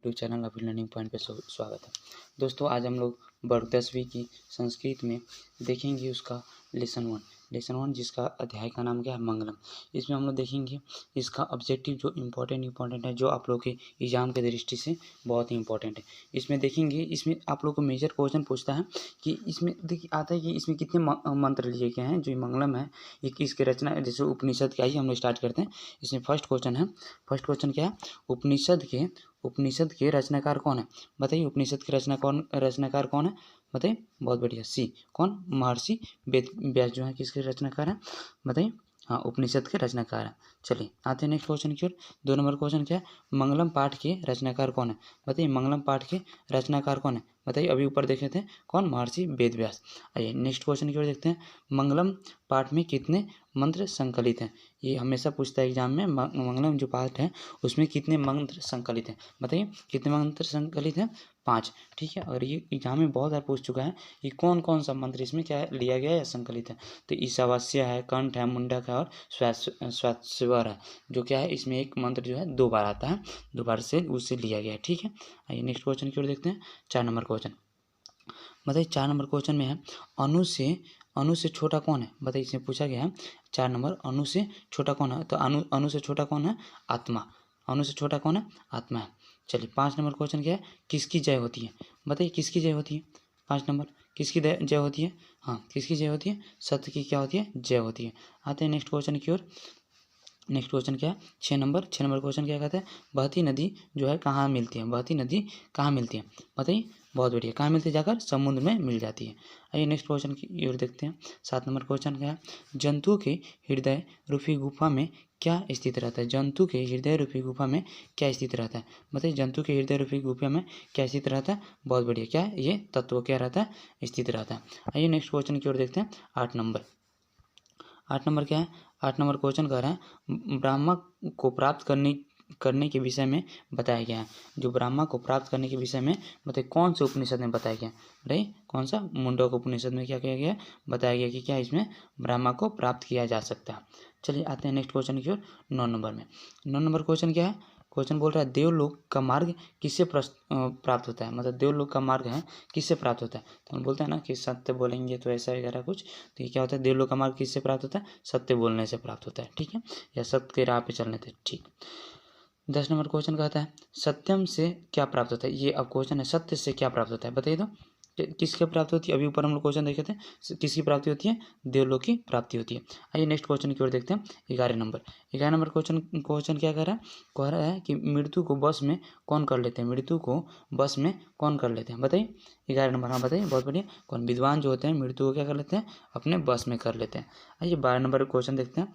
YouTube channel अभी learning point पे स्वागत है। दोस्तों आज हम लोग वर्ग 10वीं की संस्कृत में देखेंगे उसका लेसन वन जिसका अध्याय का नाम क्या है, मंगलम। इसमें हम लोग देखेंगे इसका ऑब्जेक्टिव जो इम्पोर्टेंट है, जो आप लोग के एग्जाम के दृष्टि से बहुत ही इंपॉर्टेंट है। इसमें देखेंगे, इसमें आप लोग को मेजर क्वेश्चन पूछता है कि इसमें देखिए आता है कि इसमें कितने मंत्र लिए गए हैं। जो मंगलम है ये किसके रचना, जैसे उपनिषद का ही हम लोग स्टार्ट करते हैं। इसमें फर्स्ट क्वेश्चन क्या है, उपनिषद के रचनाकार कौन है, बताइए। उपनिषद के रचनाकार कौन है, बताइए। बहुत बढ़िया, सी कौन, महर्षि वेद व्यास जो है किसके रचनाकार है, बताइए। हाँ, उपनिषद के रचनाकार है। चलिए आते हैं नेक्स्ट क्वेश्चन की ओर। 2 नंबर क्वेश्चन क्या है, मंगलम पाठ के रचनाकार कौन है, बताइए। मंगलम पाठ के रचनाकार कौन है, बताइए। अभी ऊपर देखे थे कौन, महर्षि वेद व्यास। आइए नेक्स्ट क्वेश्चन की ओर देखते हैं। मंगलम पाठ में कितने मंत्र संकलित हैं, ये हमेशा पूछता है एग्जाम में। मंगलम जो पाठ है उसमें कितने मंत्र संकलित हैं, बताइए। कितने मंत्र संकलित हैं, 5। ठीक है, और ये एग्जाम में बहुत बार पूछ चुका है कि कौन कौन सा मंत्र इसमें क्या है, लिया गया है या संकलित है। तो ईशावास्य है, कंठ है, मुंडक है और श्वासवर है। जो क्या है, इसमें एक मंत्र जो है 2 बार आता है, 2 बार से उससे लिया गया है। ठीक है, आइए नेक्स्ट क्वेश्चन की ओर देखते हैं। 4 नंबर क्वेश्चन, बताइए। 4 नंबर क्वेश्चन में है अणु से छोटा कौन है, बताइए। इसमें पूछा गया है 4 नंबर, अणु से छोटा कौन है। तो अणु से छोटा कौन है, आत्मा। अणु से छोटा कौन है, आत्मा है। चलिए 5 नंबर क्वेश्चन क्या है, किसकी जय होती है, बताइए। किसकी जय होती है, 5 नंबर, किसकी जय होती है, हाँ किसकी जय होती है, सत्य की क्या होती है, जय होती है। आते हैं नेक्स्ट क्वेश्चन की ओर। नेक्स्ट क्वेश्चन क्या है, 6 नंबर क्वेश्चन क्या कहता है, बहती नदी जो है कहाँ मिलती है, बहती नदी कहाँ मिलती है, बताइए। बहुत बढ़िया, कहाँ मिलती है, जाकर समुद्र में मिल जाती है। आइए नेक्स्ट क्वेश्चन की ओर देखते हैं। 7 नंबर क्वेश्चन क्या है, जंतु के हृदय रूपी गुफा में क्या स्थित रहता है, जंतु के हृदय रूपी गुफा में क्या स्थित रहता है, बताइए। जंतु के हृदय रूपी गुफा में क्या स्थित रहता है, बहुत बढ़िया, क्या है ये तत्व क्या रहता है, स्थित रहता है। आइए नेक्स्ट क्वेश्चन की ओर देखते हैं। 8 नंबर क्या है, 8 नंबर क्वेश्चन कह रहा है ब्रह्मा को प्राप्त करने के विषय में बताया गया है। जो ब्रह्मा को प्राप्त करने के विषय में बताइए कौन से उपनिषद में बताया गया है, भाई कौन सा, मुंडक उपनिषद में क्या किया गया है, बताया गया कि क्या इसमें ब्रह्मा को प्राप्त किया जा सकता है। चलिए आते हैं नेक्स्ट क्वेश्चन की ओर। 9 नंबर में 9 नंबर क्वेश्चन क्या है, क्वेश्चन बोल रहा है देवलोक का मार्ग किससे प्राप्त होता है, मतलब देवलोक का मार्ग है किससे प्राप्त होता है। तो हम बोलते हैं ना कि सत्य बोलेंगे तो ऐसा वगैरह कुछ। तो ये क्या होता है, देवलोक का मार्ग किससे प्राप्त होता है, सत्य बोलने से प्राप्त होता है। ठीक है, या सत्य के राह पे चलने से। ठीक, 10 नंबर क्वेश्चन कहता है सत्यम से क्या प्राप्त होता है। ये अब क्वेश्चन है, सत्य से क्या प्राप्त होता है, बताइए तो। किसकी प्राप्ति होती है, अभी ऊपर हम लोग क्वेश्चन देखे थे, किसकी प्राप्ति होती है, देवलोक की प्राप्ति होती है। आइए नेक्स्ट क्वेश्चन की ओर देखते हैं। 11 नंबर क्वेश्चन क्या कह रहा है कि मृत्यु को बस में कौन कर लेते हैं, मृत्यु को बस में कौन कर लेते हैं, बताइए। 11 नंबर, हाँ बताइए, बहुत बढ़िया। कौन, विद्वान जो होते हैं मृत्यु को क्या कर लेते हैं, अपने बस में कर लेते हैं। आइए 12 नंबर क्वेश्चन देखते हैं।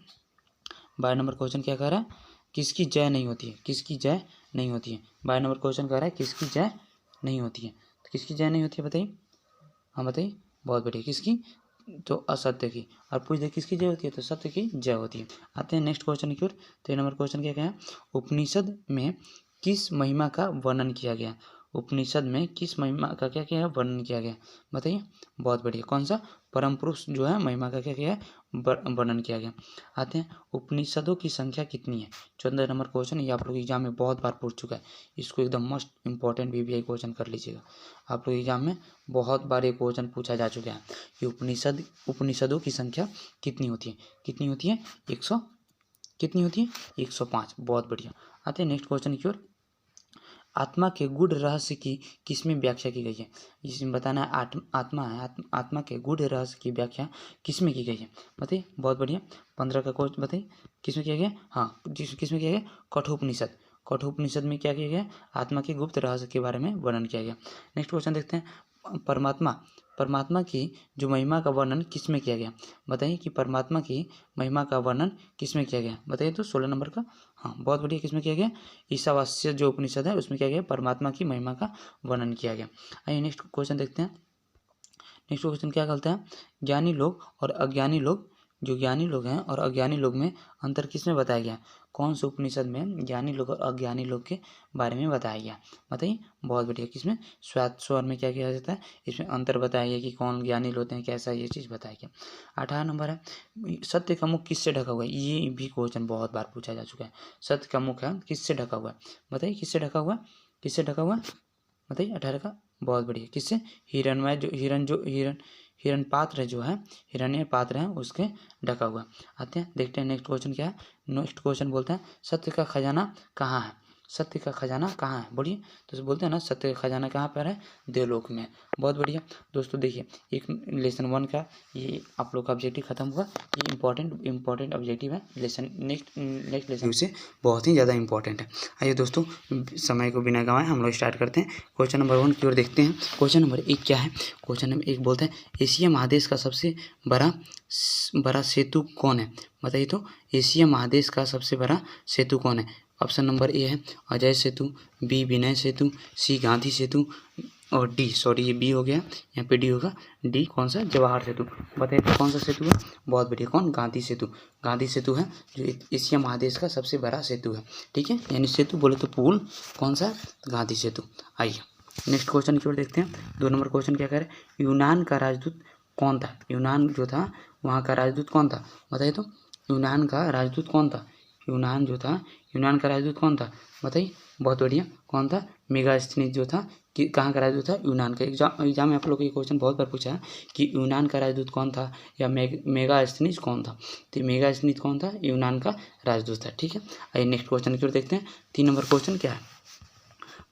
12 नंबर क्वेश्चन क्या कह रहा है, किसकी जय नहीं होती है, किसकी जय नहीं होती है। 12 नंबर क्वेश्चन कह रहा है किसकी जय नहीं होती है, तो किसकी जय नहीं होती है, बताइए। हाँ बताइए, बहुत बढ़िया, किसकी, तो असत्य की। और पूछ दे किसकी जय होती है, तो सत्य की जय होती है। आते हैं नेक्स्ट क्वेश्चन की ओर। 13 नंबर क्वेश्चन क्या है, उपनिषद में किस महिमा का वर्णन किया गया, उपनिषद में किस महिमा का क्या किया है, वर्णन किया गया, बताइए। बहुत बढ़िया, कौन सा, परम पुरुष जो है महिमा का क्या किया है, वर्णन किया गया। आते हैं उपनिषदों की संख्या कितनी है। 14 नंबर क्वेश्चन, ये आप लोग एग्जाम में बहुत बार पूछ चुका है। इसको एकदम मोस्ट इंपॉर्टेंट VVI क्वेश्चन कर लीजिएगा। आप लोग एग्जाम में बहुत बार ये क्वेश्चन पूछा जा चुका है कि उपनिषदों की संख्या कितनी होती है, कितनी होती है, 100, कितनी होती है, 105। बहुत बढ़िया। आते हैं नेक्स्ट क्वेश्चन की ओर। आत्मा के गूढ़ रहस्य की किसमें व्याख्या की गई है, इसमें बताना है आत्मा है, आत्मा के गूढ़ रहस्य की व्याख्या किसमें की गई है, बताइए। बहुत बढ़िया, 15 का क्वेश्चन बताइए, किसमें किया गया, हाँ किसमें किया गया, कठोपनिषद। कठोपनिषद में क्या किया गया, आत्मा के गुप्त रहस्य के बारे में वर्णन किया गया। नेक्स्ट क्वेश्चन देखते हैं। परमात्मा की जो महिमा का वर्णन किसमें किया गया, बताइए कि परमात्मा की महिमा का वर्णन किसमें किया गया, बताइए तो। 16 नंबर का, हाँ बहुत बढ़िया, किसमें किया गया, ईशावास्य जो उपनिषद है उसमें क्या गया, परमात्मा की महिमा का वर्णन किया गया। आइए नेक्स्ट क्वेश्चन देखते हैं। नेक्स्ट क्वेश्चन क्या कहता है, ज्ञानी लोग और अज्ञानी लोग, जो ज्ञानी लोग हैं और अज्ञानी लोग में अंतर किसमें बताया गया, कौन से उपनिषद में ज्ञानी लोग और अज्ञानी लोग के बारे में बताया गया, बताइए। बहुत बढ़िया, किसमें, स्वर में क्या किया जाता है, इसमें अंतर बताया गया कि कौन ज्ञानी होते हैं, कैसा, ये चीज़ बताया गया। 18 नंबर है, सत्य का मुख किससे ढका हुआ है, ये भी क्वेश्चन बहुत बार पूछा जा चुका है। सत्य का मुख है किससे ढका हुआ है, बताइए किससे ढका हुआ है, किससे ढका हुआ है बताइए? 18 का, बहुत बढ़िया। किससे? हिरणमय जो हिरण पात्र जो है, हिरण्य पात्र है उसके ढका हुआ। आते हैं देखते हैं नेक्स्ट क्वेश्चन क्या है। नेक्स्ट क्वेश्चन बोलता है सत्य का खजाना कहाँ है? सत्य का खजाना कहाँ है बोलिए? तो बोलते हैं ना सत्य का खजाना कहाँ पर है? देवलोक में। बहुत बढ़िया दोस्तों। देखिए एक लेसन 1 का ये आप लोग का ऑब्जेक्टिव खत्म हुआ। ये इंपॉर्टेंट ऑब्जेक्टिव है लेसन नेक्स्ट लेसन से बहुत ही ज़्यादा इंपॉर्टेंट है। आइए दोस्तों समय को बिना गंवाए हम लोग स्टार्ट करते हैं। क्वेश्चन नंबर 1 की ओर देखते हैं। क्वेश्चन नंबर 1 क्या है? क्वेश्चन नंबर 1 बोलते हैं एशिया महादेश का सबसे बड़ा सेतु कौन है? बताइए तो एशिया महादेश का सबसे बड़ा सेतु कौन है? ऑप्शन नंबर ए है अजय सेतु, बी विनय सेतु, सी गांधी सेतु और डी, सॉरी ये बी हो गया, यहाँ पे डी होगा, डी कौन सा? जवाहर सेतु। बताइए तो कौन सा सेतु है? बहुत बढ़िया, कौन? गांधी सेतु। गांधी सेतु है जो एशिया महादेश का सबसे बड़ा सेतु है। ठीक है, यानी सेतु बोले तो पुल, कौन सा? गांधी सेतु। आइए नेक्स्ट क्वेश्चन की ओर देखते हैं। 2 नंबर क्वेश्चन क्या कह रहे हैं? यूनान का राजदूत कौन था? यूनान जो था वहाँ का राजदूत कौन था? बताइए तो यूनान का राजदूत कौन था? यूनान जो था, यूनान का राजदूत कौन था? बताइए। बहुत बढ़िया, कौन था? मेगास्थनीज जो था कि कहाँ का राजदूत था? यूनान का। एग्जाम में आप लोग को ये क्वेश्चन बहुत बार पूछा है कि यूनान का राजदूत कौन था या मेगास्थनीज कौन था? तो मेगास्थनीज कौन था? यूनान का राजदूत था। ठीक है, आइए नेक्स्ट क्वेश्चन की ओर देखते हैं। 3 नंबर क्वेश्चन क्या है?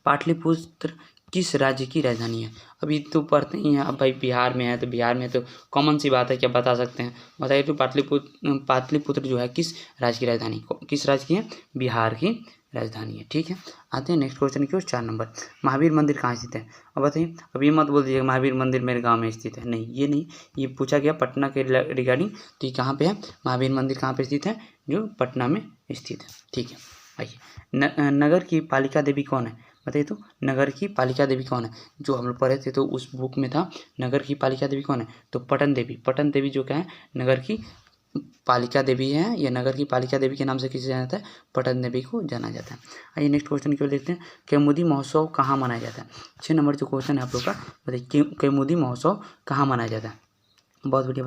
पाटलिपुत्र किस राज्य की राजधानी है? अभी तो पढ़ते ही हैं, अब भाई बिहार में है तो बिहार में तो कॉमन सी बात है, क्या बता सकते हैं? बताइए तो पाटलिपुत्र जो है किस राज्य की राजधानी, किस राज्य की है? बिहार की राजधानी है। ठीक है, आते हैं नेक्स्ट क्वेश्चन की ओर। 4 नंबर, महावीर मंदिर कहाँ स्थित है? अब बताइए, अब ये मत बोल दीजिएगा महावीर मंदिर मेरे गाँव में स्थित है, नहीं ये नहीं, ये पूछा गया पटना के रिगार्डिंग, तो ये कहाँ पे है? महावीर मंदिर कहाँ पे स्थित है? जो पटना में स्थित है। ठीक है, आइए नगर की पालिका देवी कौन है? बताइए तो नगर की पालिका देवी कौन है? जो हम लोग पढ़े थे तो उस बुक में था नगर की पालिका देवी कौन है? तो पटन देवी। पटन देवी जो क्या है? नगर की पालिका देवी है, या नगर की पालिका देवी के नाम से किसे जाना जाता है? पटन देवी को जाना जाता है। आइए नेक्स्ट क्वेश्चन की ओर देखते हैं। कैमुदी महोत्सव कहाँ मनाया जाता है? 6 नंबर जो क्वेश्चन है आप लोग का, बताइए कैमुदी महोत्सव कहाँ मनाया जाता है? बहुत बढ़िया,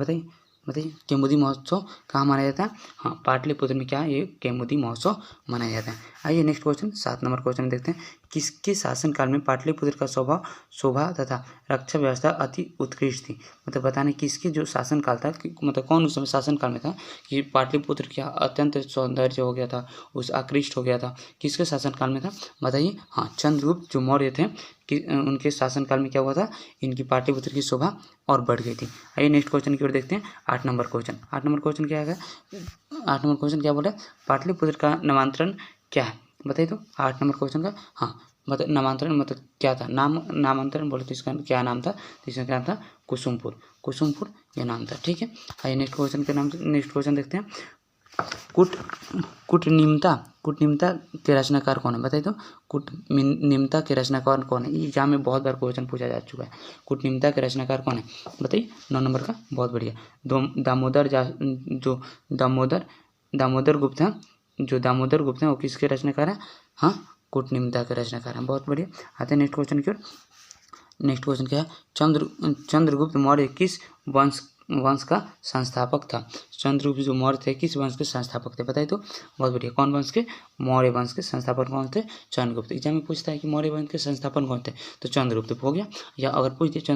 बताइए कैमुदी महोत्सव कहाँ मनाया जाता है? हाँ, पाटलिपुत्र में क्या है? ये कैमुदी महोत्सव मनाया जाता है। आइए नेक्स्ट क्वेश्चन 7 नंबर क्वेश्चन देखते हैं। किसके शासनकाल में पाटलिपुत्र का शोभा तथा रक्षा व्यवस्था अति उत्कृष्ट थी? मतलब बताने किसके जो शासनकाल था, मतलब कौन उस समय शासनकाल में था कि पाटलिपुत्र क्या अत्यंत सौंदर्य हो गया था, उस आकृष्ट हो गया था? किसके शासनकाल में था? बताइए। हाँ, चंद्रगुप्त जो मौर्य थे कि उनके शासनकाल में क्या हुआ था? इनकी पाटलिपुत्र की शोभा और बढ़ गई थी। आइए नेक्स्ट क्वेश्चन की ओर देखते हैं। 8 नंबर क्वेश्चन। 8 नंबर क्वेश्चन क्या है? 8 नंबर क्वेश्चन क्या बोल रहा है? पाटलिपुत्र का नामांतरण क्या है? बताइए तो 8 नंबर क्वेश्चन का। हाँ, मतलब नामांतरण मतलब क्या था? नामांतरण बोले तो इसका क्या नाम था? तो इसका क्या था? कुसुमपुर ये नाम था। ठीक है, आइए नेक्स्ट क्वेश्चन के नाम से नेक्स्ट क्वेश्चन देखते हैं। कूटनिम्नता के रचनाकार कौन है? बताइए तो कूटनिम्नता के रचनाकार कौन है? एग्जाम में बहुत बार क्वेश्चन पूछा जा चुका है। कूटनिम्नता के रचनाकार कौन है? बताइए। 9 नंबर का, बहुत बढ़िया, दामोदर गुप्त हैं। जो दामोदर गुप्त हैं वो किसके रचनाकार हैं? हाँ, कूटनिम्नता के रचनाकार हैं। बहुत बढ़िया, आते हैं नेक्स्ट क्वेश्चन की ओर। नेक्स्ट क्वेश्चन क्या है? चंद्रगुप्त मौर्य किस वंश का संस्थापक था? चंद्रगुप्त जो मौर्य थे किस वंश के संस्थापक थे? बताइए तो। बहुत बढ़िया, कौन वंश के? मौर्य वंश के संस्थापक कौन थे? चंद्रगुप्त। एग्जाम में पूछता है कि मौर्य वंश के संस्थापक कौन थे, तो चंद्रगुप्त हो गया। या अगर पूछ दिया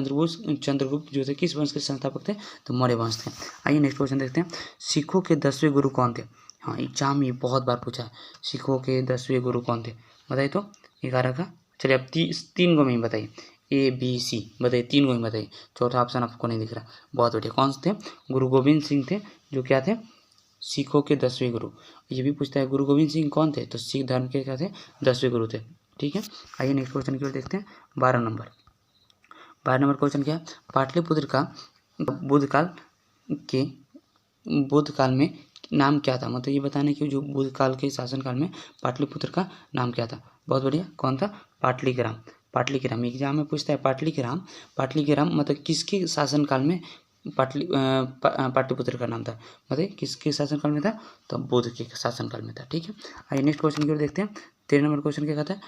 चंद्रगुप्त जो थे किस वंश के संस्थापक थे, तो मौर्य वंश थे। आइए नेक्स्ट क्वेश्चन देखते हैं। सिखों के 10वें गुरु कौन थे? हाँ, एग्जाम में बहुत बार पूछा है, सिखों के 10वें गुरु कौन थे? बताइए तो। 11 का, चलिए अब 3 को में ही बताइए, ABC बताइए, 3 को ही बताइए, चौथा ऑप्शन आपको नहीं दिख रहा। बहुत बढ़िया, कौन से थे? गुरु गोविंद सिंह थे, जो क्या थे? सिखों के 10वें गुरु। ये भी पूछता है गुरु गोविंद सिंह कौन थे, तो सिख धर्म के क्या थे? 10वें गुरु थे। ठीक है, आइए नेक्स्ट क्वेश्चन की ओर देखते हैं। 12 नंबर क्वेश्चन क्या है? पाटलिपुत्र का बुद्ध काल में नाम क्या था? मतलब ये बताने की जो बुद्ध काल के शासनकाल में पाटलिपुत्र का नाम क्या था? बहुत बढ़िया, कौन था? पाटलिग्राम। एग्जाम में पूछता है पाटलिग्राम मतलब किसके शासनकाल में पाटलिपुत्र का नाम था? बताइए किसके शासनकाल में था? तो बुद्ध के शासनकाल में था। ठीक है, आइए नेक्स्ट क्वेश्चन की ओर देखते हैं। 13 नंबर क्वेश्चन क्या कहता है?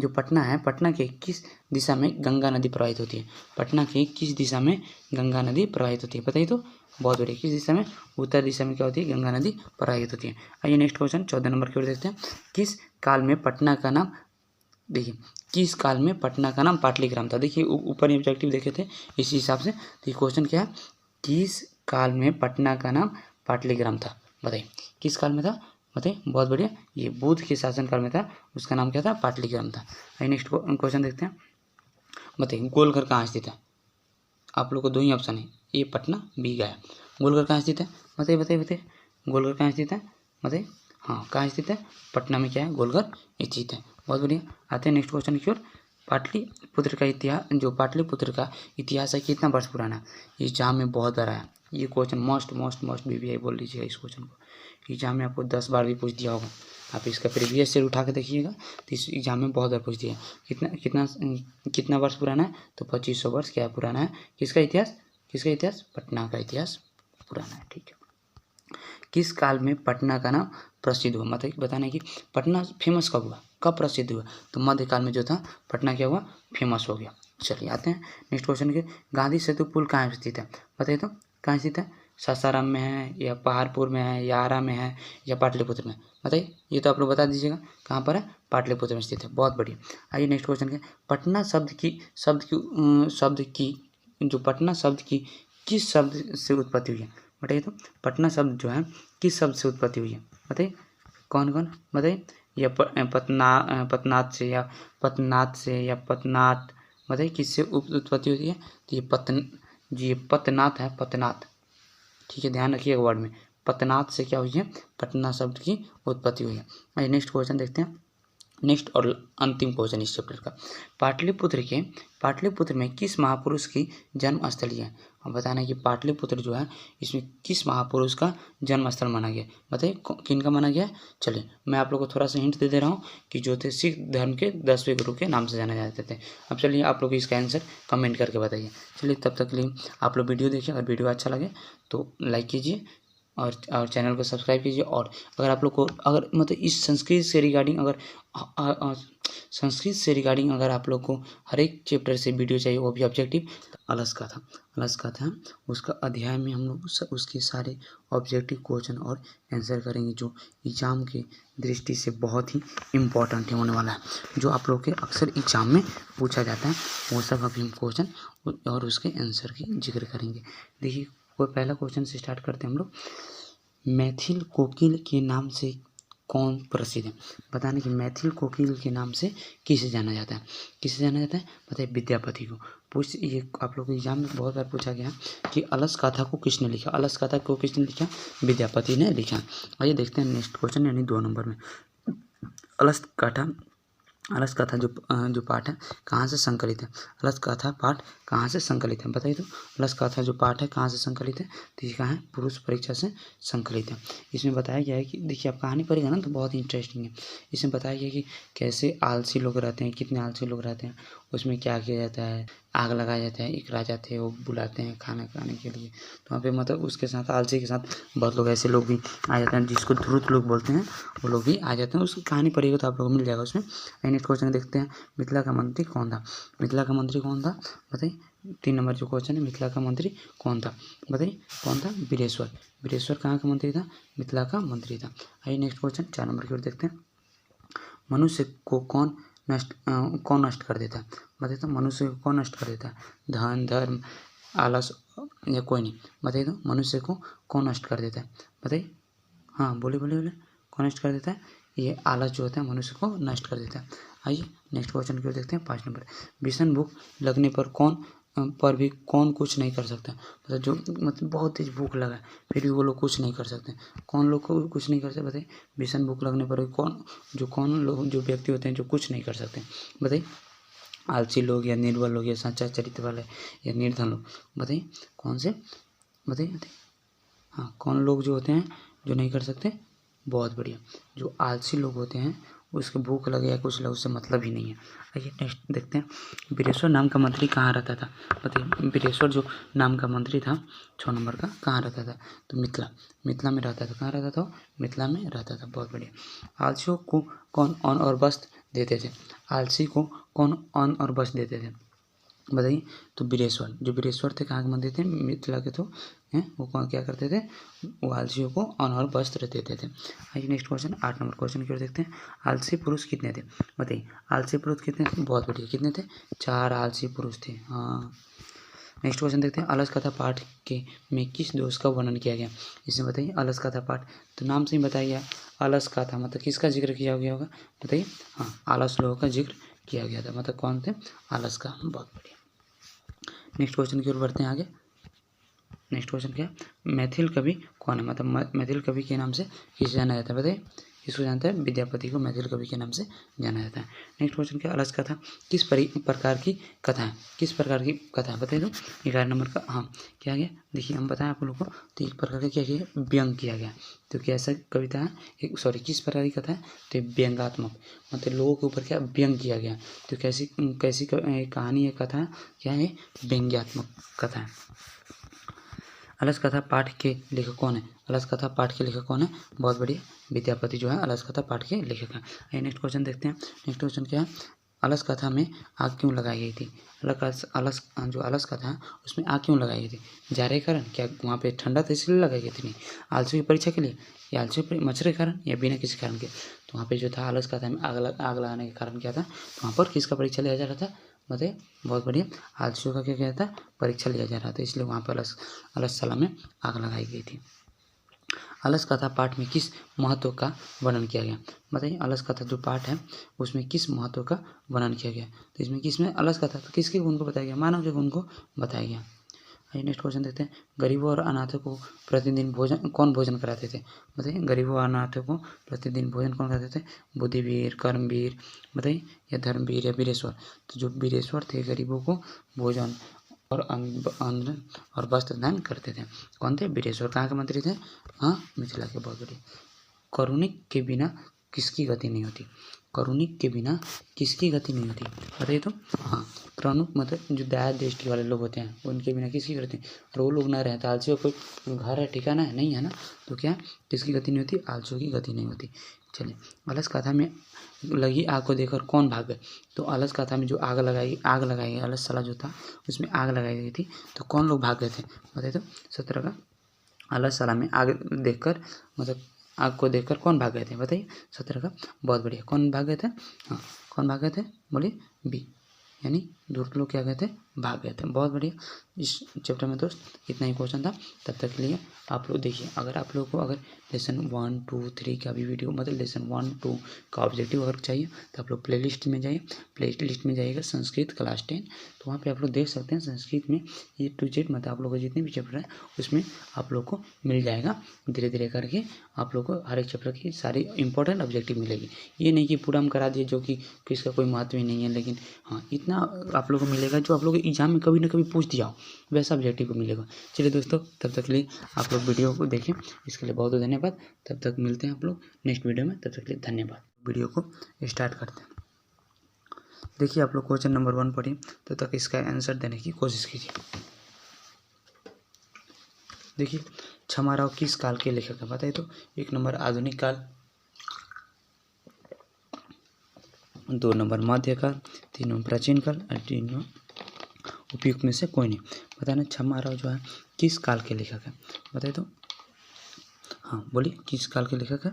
पटना है, पटना के किस दिशा में गंगा नदी प्रवाहित होती है? पटना के किस दिशा में गंगा नदी प्रवाहित होती है? बताइए तो। बहुत बढ़िया, किस दिशा में? उत्तर दिशा में क्या होती है? गंगा नदी प्रवाहित होती है। आइए नेक्स्ट क्वेश्चन 14 नंबर की ओर देखते हैं। किस काल में पटना का नाम देखिए किस काल में पटना का नाम पाटलिग्राम था। देखिए ऊपर ऑब्जेक्टिव देखे थे इसी हिसाब से। तो क्वेश्चन क्या है, किस काल में पटना का नाम पाटलिग्राम था, बताइए किस काल में था, बताइए। बहुत बढ़िया, ये बुद्ध के शासनकाल में था, उसका नाम क्या था, पाटलिग्राम था। आइए नेक्स्ट क्वेश्चन देखते हैं। बताइए गोलघर कहाँ स्थित है। आप लोग को दो ही ऑप्शन है, ए पटना, बी गया। गोलघर कहाँ स्थित है, बताइए बताइए बताइए। गोलघर कहाँ स्थित है, बताइए। हाँ कहाँ स्थित है, पटना में क्या है, गोलघर स्थित है। बहुत बढ़िया। आते हैं नेक्स्ट क्वेश्चन की ओर। पाटलिपुत्र का इतिहास, जो पाटलिपुत्र का इतिहास है कितना वर्ष पुराना है। एग्जाम में बहुत बार आया ये question, most most most BBI बोल लीजिएगा इस क्वेश्चन को। एग्जाम में आपको 10 बार भी पूछ दिया होगा। आप इसका प्रीवियस ईयर उठा के देखिएगा तो इस एग्जाम में बहुत बार पूछ दिया। कितना वर्ष पुराना है, तो 2500 वर्ष क्या पुराना है। किसका इतिहास, किसका इतिहास, पटना का इतिहास पुराना है। ठीक है। किस काल में पटना का नाम प्रसिद्ध हुआ, मतलब बताना कि पटना फेमस कब हुआ, कब प्रसिद्ध हुआ। तो मध्यकाल में जो था पटना क्या हुआ, फेमस हो गया। चलिए आते हैं नेक्स्ट क्वेश्चन के। गांधी सेतु पुल कहाँ स्थित है, बताइए तो कहाँ स्थित है। सासाराम में है या पहाड़पुर में है या आरा में है या पाटलिपुत्र में, बताइए। ये तो आप लोग बता दीजिएगा कहाँ पर है, पाटलिपुत्र में स्थित है। बहुत बढ़िया। आइए नेक्स्ट क्वेश्चन के। पटना शब्द की जो पटना शब्द की किस शब्द से उत्पत्ति हुई है, बताइए तो। पटना शब्द जो है किस शब्द से उत्पत्ति हुई है, बताइए। कौन कौन, बताइए। या पतनाथ से या पतनाथ से या पतनाथ, बताइए किससे उत्पत्ति होती है। तो ये पतनाथ है, पतनाथ। ठीक है, ध्यान रखिएगा वर्ड में, पतनाथ से क्या हुई है, पटना शब्द की उत्पत्ति हुई है। आइए नेक्स्ट क्वेश्चन देखते हैं। नेक्स्ट और अंतिम क्वेश्चन इस चैप्टर का। पाटलिपुत्र में किस महापुरुष की जन्म स्थली है। अब बताना है कि पाटलिपुत्र जो है इसमें किस महापुरुष का जन्म स्थल माना गया, बताइए किन का माना गया। चलिए मैं आप लोग को थोड़ा सा हिंट दे रहा हूँ कि जो थे सिख धर्म के 10वें गुरु के नाम से जाने जाते थे। अब चलिए आप लोग इसका आंसर कमेंट करके बताइए। चलिए तब तक के लिए आप लोग वीडियो देखिए, अगर वीडियो अच्छा लगे तो लाइक कीजिए और चैनल को सब्सक्राइब कीजिए। और अगर आप लोग को अगर मतलब इस संस्कृत से रिगार्डिंग अगर आप लोग को हर एक चैप्टर से वीडियो चाहिए, वो भी ऑब्जेक्टिव। अलस कथा उसका अध्याय में हम लोग उसके सारे ऑब्जेक्टिव क्वेश्चन और आंसर करेंगे, जो एग्जाम की दृष्टि से बहुत ही इम्पोर्टेंट होने वाला है, जो आप लोग के अक्सर एग्जाम में पूछा जाता है। वो सब अभी हम क्वेश्चन और उसके आंसर की जिक्र करेंगे। देखिए कोई पहला क्वेश्चन से स्टार्ट करते हैं हम लोग। मैथिल कोकिल के नाम से कौन प्रसिद्ध है, बताने कि मैथिल कोकिल के नाम से किसे जाना जाता है, किसे जाना जाता है, बताइए विद्यापति को। ये आप लोग को एग्जाम में बहुत बार पूछा गया कि अलस कथा को किसने लिखा, अलस कथा को किसने लिखा, विद्यापति ने लिखा। आइए देखते हैं नेक्स्ट क्वेश्चन यानी 2 नंबर में। अलस कथा जो पाठ है कहाँ से संकलित है, अलस कथा पाठ कहाँ से संकलित है, बताइए तो। अलस कथा जो पाठ है कहाँ से संकलित है, तो ये कहाँ है, पुरुष परीक्षा से संकलित है। इसमें बताया गया है कि देखिए आप कहानी पढ़ेगा ना तो बहुत ही इंटरेस्टिंग है। इसमें बताया गया कि कैसे आलसी लोग रहते हैं, कितने आलसी लोग रहते हैं, उसमें क्या किया जाता है, आग लगाया जाता है। एक राजा थे वो बुलाते हैं खाना खाने के लिए, तो वहाँ पे मतलब उसके साथ आलसी के साथ बहुत लोग ऐसे लोग भी आ जाते हैं जिसको ध्रुत लोग बोलते हैं, वो लोग भी आ जाते हैं। उसकी कहानी पढ़िएगा तो आप लोग को मिल जाएगा उसमें। नेक्स्ट क्वेश्चन देखते हैं। मिथिला का मंत्री कौन था, मिथिला का मंत्री कौन था, बताइए। 3 नंबर जो क्वेश्चन है, मिथिला का मंत्री कौन था, बताइए कौन था, वीरेश्वर कहाँ का मंत्री था, मिथिला का मंत्री था। आइए नेक्स्ट क्वेश्चन 4 नंबर की ओर देखते हैं। मनुष्य को कौन नष्ट कर देता है, बताइए तो। मनुष्य को कौन नष्ट कर देता है, धन धर्म आलस या कोई नहीं, बताइए तो। मनुष्य को कौन नष्ट कर देता है, बताइए। हाँ बोले कौन नष्ट कर देता है, ये आलस जो होता है मनुष्य को नष्ट कर देता है। आइए नेक्स्ट क्वेश्चन की ओर देखते हैं 5 नंबर। भीषण भूख लगने पर भी कौन कुछ नहीं कर सकता, मतलब जो मतलब बहुत तेज भूख लगा है फिर भी वो लोग कुछ नहीं कर सकते, कौन लोग को कुछ नहीं कर सकते, बताइए। भीषण भूख लगने पर भी कौन लोग जो व्यक्ति होते हैं जो कुछ नहीं कर सकते, बताइए। आलसी लोग या निर्बल लोग या सच्चा चरित्र वाले या निर्धन लोग, बताइए कौन से, बताइए। हाँ कौन लोग जो होते हैं जो नहीं कर सकते, बहुत बढ़िया। जो आलसी लोग होते हैं उसको भूख लगे या कुछ लगे उससे मतलब ही नहीं है। आइए नेक्स्ट देखते हैं। वीरेश्वर नाम का मंत्री कहाँ रहता था, बताइए। वीरेश्वर जो नाम का मंत्री था 6 नंबर का कहाँ रहता था, तो मिथिला में रहता था। कहाँ रहता था, मिथिला में रहता था। बहुत बढ़िया। आलसियों को कौन अन्न और वस्त्र देते थे, आलसी को कौन अन्न और वस्त्र देते थे, बताइए। तो वीरेश्वर थे कहाँ के मंत्री थे, मिथिला के तो हैं वो कौन क्या करते थे, वो आलसियों को अन्न और वस्त्र देते थे। आइए नेक्स्ट क्वेश्चन 8 नंबर क्वेश्चन की ओर देखते हैं। आलसी पुरुष कितने थे, बताइए आलसी पुरुष कितने थे, बहुत बढ़िया, कितने थे, 4 आलसी पुरुष थे। हाँ नेक्स्ट क्वेश्चन देखते हैं। अलस कथा पाठ के में किस दोष का वर्णन किया गया, इसमें बताइए। अलस कथा पाठ तो नाम से ही बताया गया, अलस कथा मतलब किसका जिक्र किया गया होगा, बताइए। हाँ आलस लोगों का जिक्र किया गया था, मतलब कौन थे, आलस का। बहुत बढ़िया। नेक्स्ट क्वेश्चन की ओर बढ़ते हैं आगे। नेक्स्ट क्वेश्चन क्या है, मैथिल कवि कौन है, मतलब मैथिल कवि के नाम से किसे जाना जाता है, बताइए। इसको जानता है, विद्यापति को मैथिल कवि के नाम से जाना जाता है। नेक्स्ट क्वेश्चन क्या, अलस कथा किस प्रकार की कथा है, किस प्रकार की कथा है, बताइए। तो 11 नंबर का हाँ क्या गया, देखिए हम बताएं आप लोगों को, तो एक प्रकार का क्या किया, व्यंग किया गया। तो कैसा कविता है, सॉरी किस प्रकार की कथा है, तो व्यंगात्मक, मतलब लोगों के ऊपर क्या व्यंग किया गया। तो कैसी कैसी कहानी है, कथा क्या है, व्यंग्यात्मक कथा है। अलस कथा पाठ के लेखक कौन है, अलस कथा पाठ के लेखक कौन है, बहुत बढ़िया, विद्यापति जो है अलस कथा पाठ के लेखक हैं। आइए नेक्स्ट क्वेश्चन देखते हैं। नेक्स्ट क्वेश्चन क्या है, अलस कथा में आग क्यों लगाई गई थी, जो अलस कथा है उसमें आग क्यों लगाई गई थी, जाड़े के कारण, क्या वहाँ पे ठंडा था इसलिए लगाई गई थी, नहीं आलसी की परीक्षा के लिए, या आलसी मच्छर के कारण, या बिना किसी कारण के। तो वहाँ पे जो था अलस कथा में आग लगाने के कारण क्या था, वहाँ पर किसका परीक्षा लिया जा रहा था, बताइए। बहुत बढ़िया, आलसियों का क्या किया था, परीक्षा लिया जा रहा था, इसलिए वहाँ पर अलसशाला में आग लगाई गई थी। अलस कथा पाठ में किस महत्व का वर्णन किया गया, बताइए। अलस कथा जो पाठ है उसमें किस महत्व का वर्णन किया गया, तो इसमें किसमें अलस कथा तो किसके गुण को बताया गया, मानव के गुण को बताया गया। आइए नेक्स्ट क्वेश्चन देखते हैं। गरीबों और अनाथों को प्रतिदिन कौन भोजन कराते थे, बताइए। गरीबों और अनाथों को प्रतिदिन भोजन कौन कराते थे, बुद्धिवीर, कर्मवीर, बताइए, या धर्मवीर या वीरेश्वर। तो जो वीरेश्वर थे गरीबों को भोजन और अन्न और वस्त्र दान करते थे, कौन थे, वीरेश्वर। कहाँ के मंत्री थे, हाँ मिथिला के, बहुत बढ़िया। करुणिक के बिना किसकी गति नहीं होती, करुणिक के बिना किसकी गति नहीं होती, बताइए। तो हाँ करुणिक मतलब जो दया दृष्टि वाले लोग होते हैं उनके बिना किसकी गति, और वो लोग ना रहे तो आलसियों कोई घर है, ठिकाना है, नहीं है ना, तो क्या किसकी गति नहीं होती, आलसियों की गति नहीं होती। चलिए, अलस कथा में लगी आग को देखकर कौन भाग गए, तो अलस कथा में जो आग लगाई अलसशाला जो था उसमें आग लगाई गई थी, तो कौन लोग भाग गए थे, बताइए। तो 17 का, अलसशाला में आग देखकर, मतलब आग को देखकर कौन भाग गए थे, बताइए। 17 का, बहुत बढ़िया, कौन भाग गए थे, हाँ कौन भाग गए थे, बोलिए, बी, यानी दूर के लोग क्या गए थे, भाग गए थे। बहुत बढ़िया। इस चैप्टर में दोस्त इतना ही क्वेश्चन था, तब तक के लिए आप लोग देखिए। अगर आप लोगों को अगर लेसन 1, 2, 3 का भी वीडियो, मतलब लेसन 1, 2 का ऑब्जेक्टिव अगर चाहिए तो आप लोग प्लेलिस्ट में जाइए, प्लेलिस्ट में जाइएगा संस्कृत क्लास 10, तो वहाँ पे आप लोग देख सकते हैं संस्कृत में A to Z, मतलब आप लोग को जितने भी चैप्टर हैं उसमें आप लोग को मिल जाएगा। धीरे धीरे करके आप लोग को हर एक चैप्टर की सारी इंपॉर्टेंट ऑब्जेक्टिव मिलेगी। ये नहीं कि पूरा हम करा दिए जो कि इसका कोई महत्व ही नहीं है, लेकिन हाँ इतना आप लोग को मिलेगा जो आप लोग एग्जाम में कभी ना कभी पूछ दिया हो, वैसा ऑब्जेक्टिव को मिलेगा। चलिए दोस्तों, तब तक के लिए आप लोग वीडियो को देखें, इसके लिए बहुत बहुत धन्यवाद। तब तक मिलते हैं आप लोग नेक्स्ट वीडियो में, तब तक के लिए धन्यवाद। वीडियो को स्टार्ट करते हैं। देखिए आप लोग क्वेश्चन नंबर 1 पढ़िए, तब तक इसका आंसर देने की कोशिश कीजिए। देखिए, छमाराव किस काल के लेखक है, बताइए। तो 1 नंबर आधुनिक काल, 2 नंबर मध्यकाल, 3 नंबर प्राचीन काल, और 3 नंबर उपयुक्त में से कोई नहीं। बताना छमाराव जो है किस काल के लेखक है, बताइए। तो हाँ बोलिए, किस काल के लेखक है,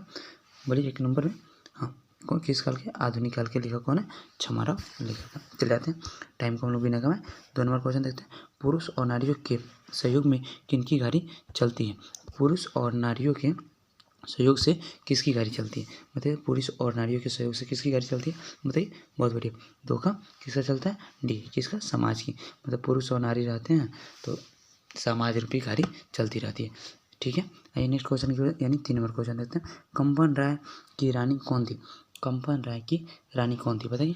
बोलिए 1 नंबर में, हाँ कौन, किस काल के, आधुनिक काल के लेखक कौन है, छमाराव लेखक है। चले जाते हैं, टाइम को हम लोग बिना गवाएं। 2 नंबर क्वेश्चन देखते हैं। पुरुष और नारियों के सहयोग में किनकी गाड़ी चलती है, पुरुष और नारियों के सहयोग से किसकी गाड़ी चलती है, बताइए। पुरुष और नारियों के सहयोग से किसकी गाड़ी चलती है, बताइए। बहुत बढ़िया, 2 का किसका चलता है, डी, किसका, समाज की, मतलब पुरुष और नारी रहते हैं तो समाज रूपी गाड़ी चलती रहती है, ठीक है। आइए नेक्स्ट क्वेश्चन की, यानी 3 नंबर क्वेश्चन देखते हैं। कंपन राय की रानी कौन थी, कंपन राय की रानी कौन थी, बताइए।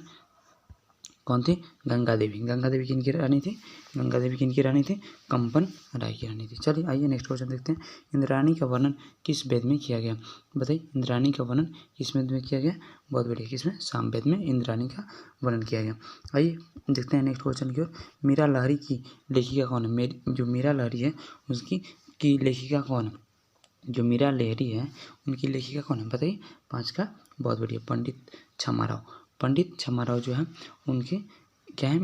कौन थी, गंगा देवी। गंगा देवी किन की रानी थी, गंगा देवी किन की रानी थी, कंपन राय की रानी थी। चलिए आइए नेक्स्ट क्वेश्चन देखते हैं। इंद्राणी का वर्णन किस वेद में किया गया, बताइए। इंद्राणी का वर्णन किस वेद में किया गया, बहुत बढ़िया, किसमें, सामवेद में इंद्राणी का वर्णन किया गया। आइए देखते हैं नेक्स्ट क्वेश्चन की ओर। मीरा लहरी की लेखिका कौन है, जो मीरा लहरी है उसकी लेखिका कौन है, जो मीरा लहरी है उनकी लेखिका कौन है, बताइए। 5 का, बहुत बढ़िया, पंडित छमाराव। पंडित छमाराव जो है उनके क्या है,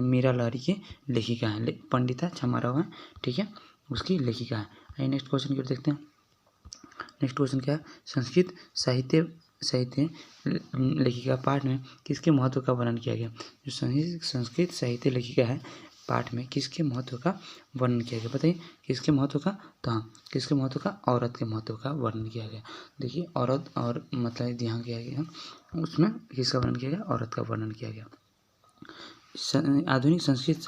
मीरा लहरी के लेखिका हैं, पंडिता छमाराव हैं, ठीक है। उसकी लेखिका है। आइए नेक्स्ट क्वेश्चन की ओर देखते हैं। नेक्स्ट क्वेश्चन क्या है, संस्कृत साहित्य लेखिका पाठ में किसके महत्व का वर्णन किया गया। जो संस्कृत साहित्य लेखिका है पाठ में किसके महत्व का वर्णन किया गया, बताइए किसके महत्व का। तो हाँ, किसके महत्व का, औरत के महत्व का वर्णन किया गया। देखिए औरत और मतलब यहाँ किया गया, उसमें किसका वर्णन किया गया, औरत का वर्णन किया गया। आधुनिक संस्कृत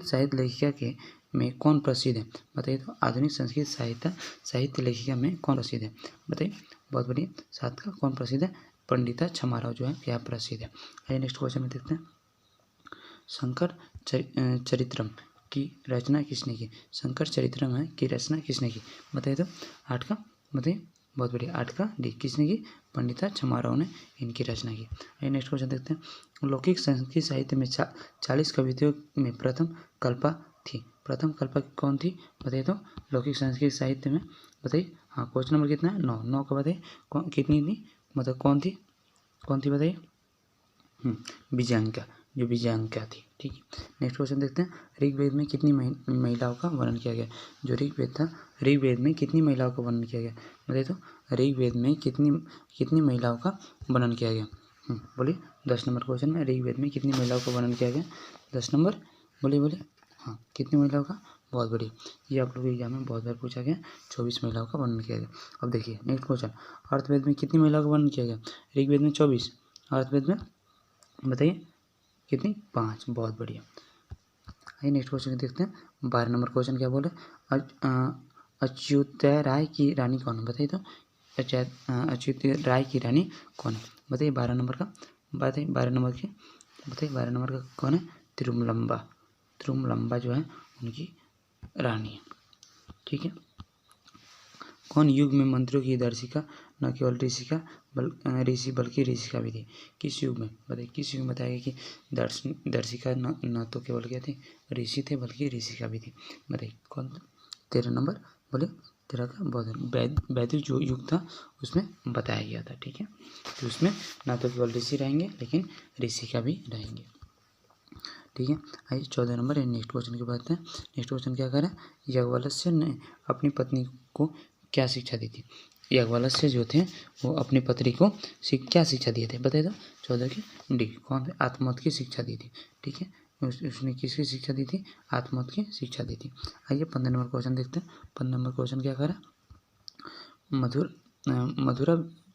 साहित्य लेखिका के में कौन प्रसिद्ध है, बताइए तो। आधुनिक संस्कृत साहित्य लेखिका में कौन प्रसिद्ध है, बताइए। बहुत बढ़िया, 7 का कौन प्रसिद्ध है, पंडिता छमाराव जो है क्या प्रसिद्ध है। आइए नेक्स्ट क्वेश्चन में देखते हैं। शंकर चरित्रम की रचना किसने की। शंकर चरित्रम है की रचना किसने की, बताइए तो। 8 का, बताइए। बहुत बढ़िया, 8 का डी, किसने की, पंडिता छमाराव ने इनकी रचना की। आइए नेक्स्ट क्वेश्चन देखते हैं। लौकिक संस्कृत साहित्य में 40 कविताओं में प्रथम कल्पा थी। प्रथम कल्पा कौन थी, बताइए तो। लौकिक संस्कृत साहित्य में, बताइए। हाँ, क्वेश्चन नंबर कितना है, 9 का, बताइए कितनी थी, मतलब कौन थी बताइए। विजयांका, जो विजयांका थी, ठीक है। नेक्स्ट क्वेश्चन देखते हैं। ऋग्वेद में कितनी महिलाओं का वर्णन किया गया। जो ऋग्वेद था, ऋग्वेद में कितनी महिलाओं का वर्णन किया गया, बताइए तो। ऋग्वेद में कितनी महिलाओं का वर्णन किया गया, बोलिए। 10 नंबर क्वेश्चन में ऋग्वेद में कितनी महिलाओं का वर्णन किया गया, 10 नंबर, बोलिए। हाँ, कितनी महिलाओं का, बहुत बढ़िया। ये आप लोग एग्जाम में बहुत बार पूछा गया, 24 महिलाओं का वर्णन किया गया। अब देखिए नेक्स्ट क्वेश्चन। अर्थवेद में कितनी महिलाओं का वर्णन किया गया। ऋग्वेद में 24, अर्थवेद में बताइए कितनी, 5, बहुत बढ़िया। आइए नेक्स्ट क्वेश्चन देखते हैं। 12 नंबर क्वेश्चन क्या बोले, अच्युत राय की रानी कौन है, बताइए तो। अच्युत राय की रानी कौन है, बताइए। 12 नंबर का, बताइए। 12 नंबर की, बताइए। 12 नंबर का कौन है, तिरुमलम्बा जो है उनकी रानी है, ठीक है। कौन युग में मंत्रों की दर्शिका, न केवल ऋषि बल्कि ऋषिका भी थी। किस युग में, बताइए किस युग में बताया गया कि दर्शिका न तो केवल क्या थे, ऋषि थे, बल्कि ऋषिका भी थी, बताइए कौन। 13 नंबर, बोले। 13 का बहुत वैदिक जो युग था उसमें बताया गया था, ठीक है। तो उसमें न तो केवल ऋषि रहेंगे लेकिन ऋषिका भी रहेंगे, ठीक है। आइए 14 नंबर नेक्स्ट क्वेश्चन की बात है। नेक्स्ट क्वेश्चन क्या करें, याज्ञवल्क्य ने अपनी पत्नी को क्या शिक्षा दी थी। याज्ञवल्क्य जो थे वो अपनी पत्नी को क्या शिक्षा दिए थे, बताइए तो। 14 की डी, कौन थे, आत्मोत की शिक्षा दी थी, ठीक है। उसने किसकी शिक्षा दी थी, आत्मोत की शिक्षा दी थी। आइए 15 नंबर क्वेश्चन देखते हैं। 15 नंबर क्वेश्चन क्या करें,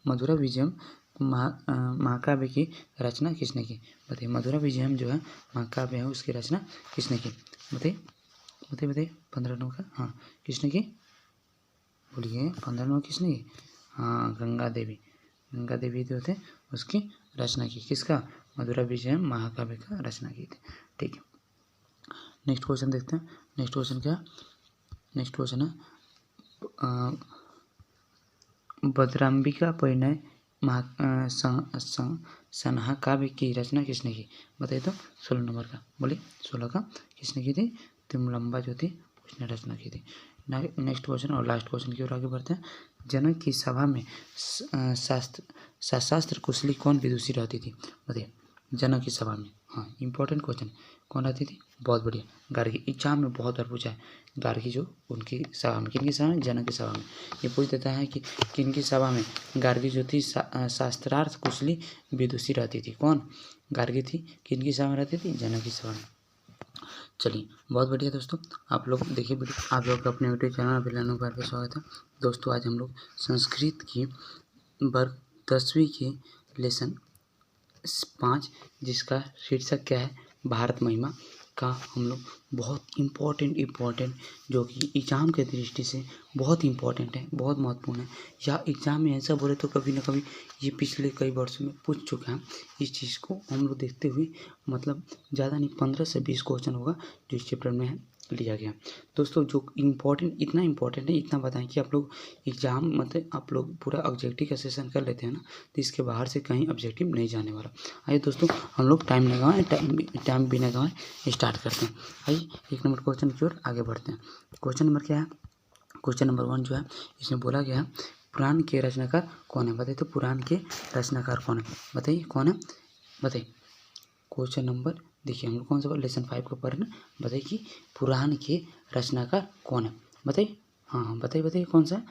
मधुरा विजयम महाकाव्य की रचना किसने की, बताइए। मधुरा विजयम जो है महाकाव्य है उसकी रचना किसने की, बताइए। 15 नंबर का, हाँ किसने की, बोलिए। 15 नंबर किसने की, हाँ गंगा देवी जो थे उसकी रचना की, किसका, मधुरा विजयम महाकाव्य का रचना की थी, ठीक है। नेक्स्ट क्वेश्चन देखते हैं। नेक्स्ट क्वेश्चन क्या, नेक्स्ट क्वेश्चन है भद्राम्बिका परिणय सन्हा काव्य की रचना किसने की, बताइए तो। 16 नंबर का, बोलिए। 16 का किसने की थी, तिरुमलम्बा जो थी उसने रचना की थी। नेक्स्ट क्वेश्चन और लास्ट क्वेश्चन की ओर आगे बढ़ते हैं। जनक की सभा में शास्त्र कुशली कौन विदुषी रहती थी, बताइए। जनक की सभा में, हाँ इंपॉर्टेंट क्वेश्चन, कौन रहती थी, बहुत बढ़िया। गार्गी, एग्जाम में बहुत बार पूछा है। गार्गी जो उनकी सभा में, किनकी सभा में, जनक की सभा में। ये पूछ देता है कि किनकी सभा में गार्गी जो थी शास्त्रार्थ कुशली विदुषी रहती थी, कौन, गार्गी थी, किनकी सभा में रहती थी, जनक की सभा में। चलिए बहुत बढ़िया दोस्तों, आप लोग देखिए वीडियो, आप लोग अपने यूट्यूब चैनल बिलानो बार पे स्वागत है। दोस्तों आज हम लोग संस्कृत की वर्ग 10वीं की लेसन 5 जिसका शीर्षक क्या है, भारत महिमा का हम लोग बहुत इम्पोर्टेंट जो कि एग्ज़ाम के दृष्टि से बहुत इम्पोर्टेंट है, बहुत महत्वपूर्ण है। या एग्ज़ाम में ऐसा बोले तो कभी ना कभी ये पिछले कई वर्षों में पूछ चुका है। इस चीज़ को हम लोग देखते हुए मतलब ज़्यादा नहीं 15 से 20 क्वेश्चन होगा जो इस चैप्टर में लिया गया। दोस्तों जो इतना इम्पोर्टेंट है, इतना बताएं कि आप लोग एग्ज़ाम मतलब आप लोग पूरा ऑब्जेक्टिव का सेशन कर लेते हैं ना, तो इसके बाहर से कहीं ऑब्जेक्टिव नहीं जाने वाला। आइए दोस्तों हम लोग टाइम बिना गंवाए स्टार्ट करते हैं। आइए 1 नंबर क्वेश्चन की ओर आगे बढ़ते हैं। क्वेश्चन नंबर क्या है, क्वेश्चन नंबर 1 जो है इसमें बोला गया है पुराण के रचनाकार कौन है, बताइए तो। पुराण के रचनाकार कौन है, बताइए कौन है, बताइए। क्वेश्चन नंबर देखिए हम लोग कौन सा लेसन 5 का पढ़ रहे हैं। बताइए कि पुराण के रचनाकार कौन है, बताइए। हाँ बताइए कौन सा है।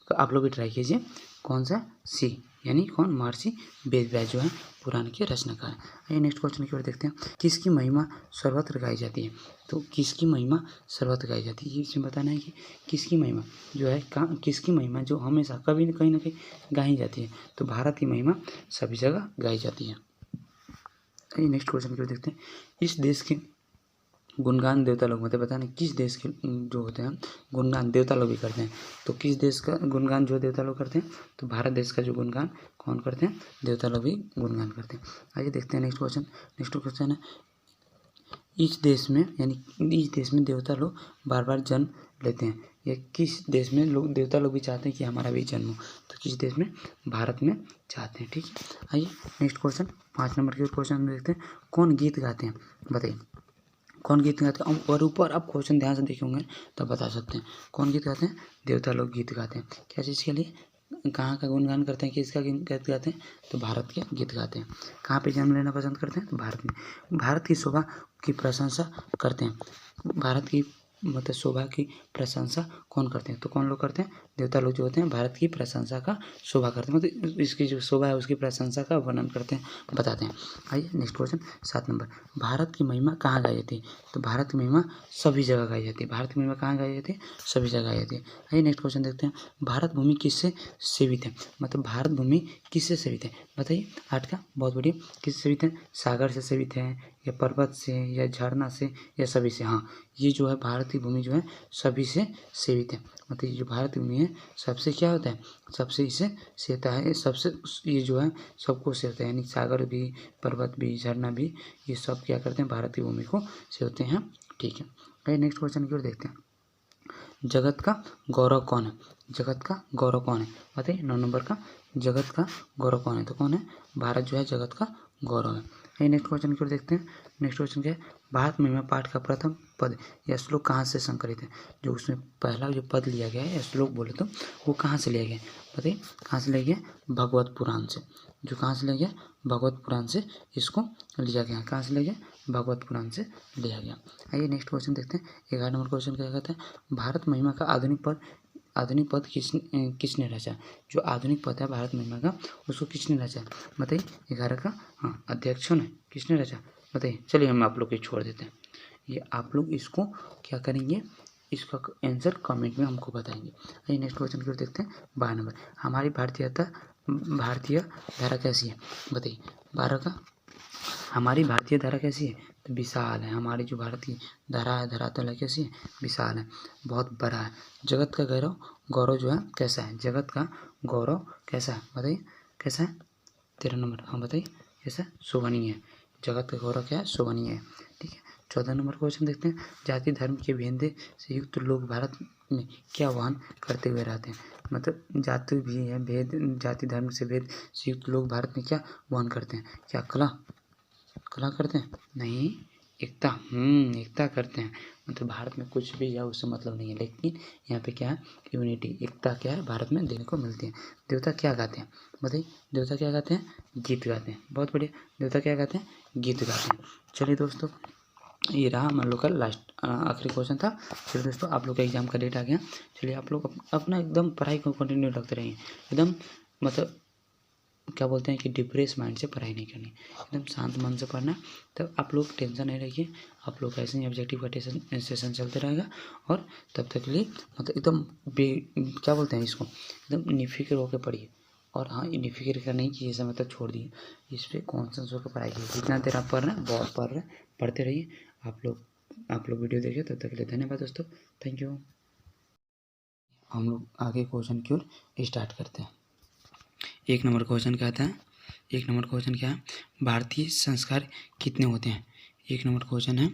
आप लोग भी ट्राई कीजिए कौन सा, सी यानी कौन, महर्षि वेदव्यास जो है पुराण के रचनाकार है। आइए नेक्स्ट क्वेश्चन की ओर देखते हैं। किसकी महिमा सर्वत्र गाई जाती है, तो किसकी महिमा सर्वत्र गाई जाती है, ये इसमें बताना है कि किसकी महिमा जो है, किसकी महिमा जो हमेशा कभी न कहीं गाई जाती है, तो भारत की महिमा सभी जगह गाई जाती है। आइए नेक्स्ट क्वेश्चन की ओर देखते हैं। इस देश के गुणगान देवता लोग, मतलब बताना किस देश के जो होते हैं गुणगान देवता लोग भी करते हैं, तो किस देश का गुणगान जो देवता लोग करते हैं, तो भारत देश का जो गुणगान कौन करते हैं, देवता लोग भी गुणगान करते हैं। आइए देखते हैं नेक्स्ट क्वेश्चन। नेक्स्ट क्वेश्चन है, इस देश में यानी इस देश में देवता लोग बार बार जन्म लेते हैं, या किस देश में लोग देवता लोग भी चाहते हैं कि हमारा भी जन्म हो, तो किस देश में, भारत में चाहते हैं, ठीक है। आइए नेक्स्ट क्वेश्चन 5 नंबर के क्वेश्चन में देखते हैं। कौन गीत गाते हैं, बताइए कौन गीत गाते हैं, और ऊपर आप क्वेश्चन ध्यान से देखे होंगे तब बता सकते हैं। कौन गीत गाते हैं, देवता लोग गीत गाते हैं, क्या चीज़ के लिए, कहाँ का गुणगान करते हैं, किसका गीत गाते हैं, तो भारत के गीत गाते हैं। कहाँ पे जन्म लेना पसंद करते हैं, तो भारत में। भारत की शोभा की प्रशंसा करते हैं, भारत की मतलब शोभा की प्रशंसा कौन करते हैं, तो कौन लोग करते हैं, देवता लोग जो होते हैं भारत की प्रशंसा का शोभा करते हैं, मतलब इसकी जो शोभा है उसकी प्रशंसा का वर्णन करते हैं, बताते हैं। आइए नेक्स्ट क्वेश्चन 7 नंबर। भारत की महिमा कहाँ गाई जाती है, तो भारत की महिमा सभी जगह गाई जाती है, भारत की महिमा कहाँ गाई जाती है, सभी जगह गाई जाती है। आइए नेक्स्ट क्वेश्चन देखते हैं। भारत भूमि किससे सेवित है, मतलब भारत भूमि किससे सेवित है, बताइए। 8 का बहुत बढ़िया, किससे सेवित है, सागर से सेवित है, या पर्वत से, या झरना से, या सभी से। हाँ ये जो है भारत की भूमि जो है सभी से सेवित है, मतलब ये जो भारत की भूमि है सबसे क्या होता है, सबसे इसे सेता है, सबसे ये जो है सबको सेवता है, यानी सागर भी, पर्वत भी, झरना भी, ये सब क्या करते हैं, भारत की भूमि को सेवते हैं, ठीक है। आइए नेक्स्ट क्वेश्चन की ओर देखते हैं। जगत का गौरव कौन है, जगत का गौरव कौन है, बताइए। 9 नंबर का, जगत का गौरव कौन है, तो कौन है, भारत जो है जगत का गौरव है। आइए नेक्स्ट क्वेश्चन की ओर देखते हैं। नेक्स्ट क्वेश्चन क्या है, भारत महिमा पाठ का प्रथम पद या श्लोक कहाँ से संकलित है, जो उसमें पहला जो पद लिया गया है या श्लोक बोले तो वो कहाँ से लिया गया है, बताइए। कहाँ से लिया गया, भगवत पुराण से, जो कहाँ से लिया गया, भगवत पुराण से इसको लिया गया, कहाँ से लिया गया, भगवत पुराण से लिया गया। आइए नेक्स्ट क्वेश्चन देखते हैं। 11 नंबर क्वेश्चन क्या कहता है, भारत महिमा का आधुनिक पद किसने रचा, जो आधुनिक पद है भारत महिमा का उसको किसने रचा, बताइए। 11 का, हाँ अध्यक्षों ने, किसने रचा, बताइए। चलिए हम आप लोग को छोड़ देते हैं, ये आप लोग इसको क्या करेंगे, इसका आंसर कमेंट में हमको बताएंगे। आइए नेक्स्ट क्वेश्चन की ओर देखते हैं। 12 नंबर, हमारी भारतीय धारा कैसी है, बताइए। 12 का, हमारी भारतीय धारा कैसी है, तो विशाल है, हमारी जो भारत की धारा है, धरातल है, कैसी है, विशाल है, बहुत बड़ा है। जगत का गौरव जो है कैसा है, जगत का गौरव कैसा है, बताइए कैसा है। 13 नंबर, हाँ बताइए कैसा, शोभनीय है, जगत का गौरव क्या है, शोभनीय है, ठीक है। 14 नंबर क्वेश्चन देखते हैं। जाति धर्म के भेद से युक्त लोग भारत में क्या वहन करते हुए रहते हैं, मतलब जाति भी है भेद, जाति धर्म से भेद से युक्त लोग भारत में क्या वहन करते हैं, क्या कला करते हैं, नहीं, एकता, एकता करते हैं, मतलब भारत में कुछ भी है उससे मतलब नहीं है, लेकिन यहाँ पे क्या है, यूनिटी, एकता क्या है भारत में देखने को मिलती है। देवता क्या गाते हैं, बताइए। देवता क्या गाते हैं, गीत गाते हैं, बहुत बढ़िया। देवता क्या गाते हैं, गीत गाते हैं। चलिए दोस्तों ये रहा हम लोग का लास्ट आखिरी क्वेश्चन था। चलिए दोस्तों आप लोग का एग्जाम का डेट आ गया। चलिए आप लोग अपना एकदम पढ़ाई को कंटिन्यू रखते रहिए, एकदम मतलब क्या बोलते हैं कि डिप्रेस माइंड से पढ़ाई नहीं करनी, एकदम शांत मन से पढ़ना। तब आप लोग टेंशन नहीं रखिए, आप लोग ऐसे ही ऑब्जेक्टिव का सेशन चलते रहेगा, और तब तक के लिए मतलब एकदम क्या बोलते हैं इसको, एकदम निफिक्र होकर पढ़िए। और हाँ ये निफिक्र का नहीं कि ऐसा मतलब छोड़ दिए, इस पर कॉन्सेंट्रेट होकर पढ़ाई कीजिए। जितना देर आप पढ़ रहे हैं बहुत पढ़ रहे हैं, पढ़ते रहिए। आप लोग वीडियो देखिए, तब तक के लिए धन्यवाद दोस्तों, थैंक यू। हम लोग आगे क्वेश्चन की ओर स्टार्ट करते हैं। 1 नंबर क्वेश्चन क्या था, 1 नंबर क्वेश्चन क्या है, भारतीय संस्कार कितने होते हैं। 1 नंबर क्वेश्चन है,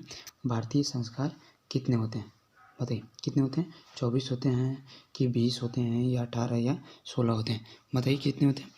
भारतीय संस्कार कितने होते हैं, बताइए कितने होते हैं, 24 होते हैं कि 20 होते हैं, या 18 या 16 होते हैं, बताइए कितने होते हैं,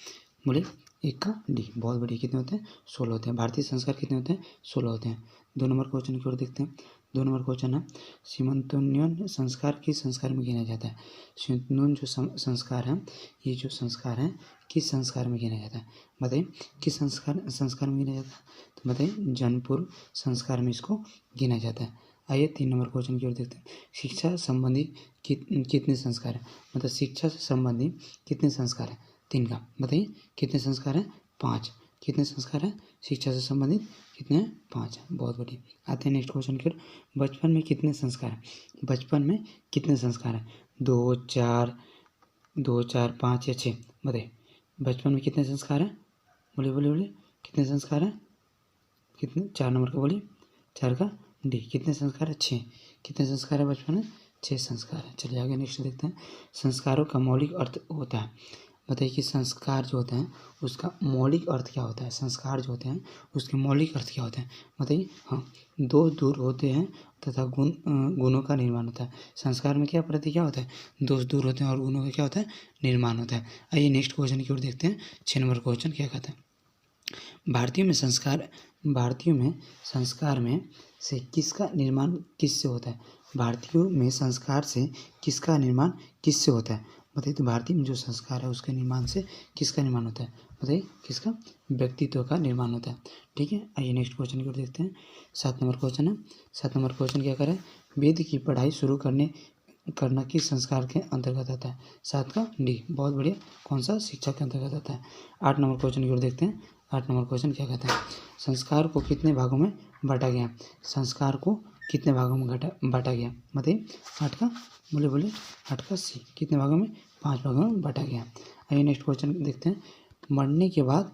बोले। 1 का डी, बहुत बढ़िया, कितने होते हैं, 16 होते हैं। भारतीय संस्कार कितने होते हैं, 16 होते हैं। 2 नंबर क्वेश्चन की ओर देखते हैं। 2 नंबर क्वेश्चन है, सीमंतोन्वयन संस्कार किस संस्कार में गिना जाता है? सीमंतोन्वयन जो संस्कार है, ये जो संस्कार है किस संस्कार में गिना जाता है? बताइए किस संस्कार में गिना जाता है? तो बताइए जन्मपूर्व संस्कार में इसको गिना जाता है। आइए 3 नंबर क्वेश्चन की ओर देखते हैं। शिक्षा संबंधी कितने संस्कार है? मतलब शिक्षा से संबंधी कितने संस्कार है? 3 का बताइए कितने संस्कार है? 5। कितने संस्कार है शिक्षा से संबंधित? कितने हैं? 5 है। बहुत बढ़िया। आते हैं नेक्स्ट क्वेश्चन की ओर। बचपन में कितने संस्कार है? बचपन में कितने संस्कार है? 2, 4, 5 या 6? बताइए बचपन में कितने संस्कार है? बोलिए कितने संस्कार है? कितने? 4 नंबर का बोलिए। 4 का डी। कितने संस्कार है? 6। कितने संस्कार है बचपन में? 6 संस्कार है। चलिए आगे नेक्स्ट देखते हैं। संस्कारों का मौलिक अर्थ होता है। बताइए कि संस्कार जो होते हैं उसका मौलिक अर्थ क्या होता है? संस्कार जो होते हैं उसके मौलिक अर्थ क्या होते हैं? बताइए। हाँ, दोष दूर होते हैं तथा गुणों का निर्माण होता है। संस्कार में क्या प्रति क्या होता है? दोष दूर होते हैं और गुणों का क्या होता है? निर्माण होता है। आइए नेक्स्ट क्वेश्चन की ओर देखते हैं। 6 नंबर क्वेश्चन क्या कहता है? भारतीयों में संस्कार में से किसका निर्माण किससे होता है? भारतीयों में संस्कार से किसका निर्माण किससे होता है? बताइए। तो भारतीय में जो संस्कार है उसके निर्माण से किसका निर्माण होता है? बताइए किसका? व्यक्तित्व का निर्माण होता है। ठीक है। आइए नेक्स्ट क्वेश्चन की ओर देखते हैं। 7 नंबर क्वेश्चन है। 7 नंबर क्वेश्चन क्या करें? वेद की पढ़ाई शुरू करना किस संस्कार के अंतर्गत आता है? 7 का डी। बहुत बढ़िया। कौन सा? शिक्षा के अंतर्गत आता है। 8 नंबर क्वेश्चन की ओर देखते हैं। 8 नंबर क्वेश्चन क्या कहता है? संस्कार को कितने भागों में बांटा गया? संस्कार को कितने भागों में बांटा गया? बताइए। 8 का बोले 8 का सी। कितने भागों में? 5 भागों में बांटा गया। आइए नेक्स्ट क्वेश्चन देखते हैं। मरने के बाद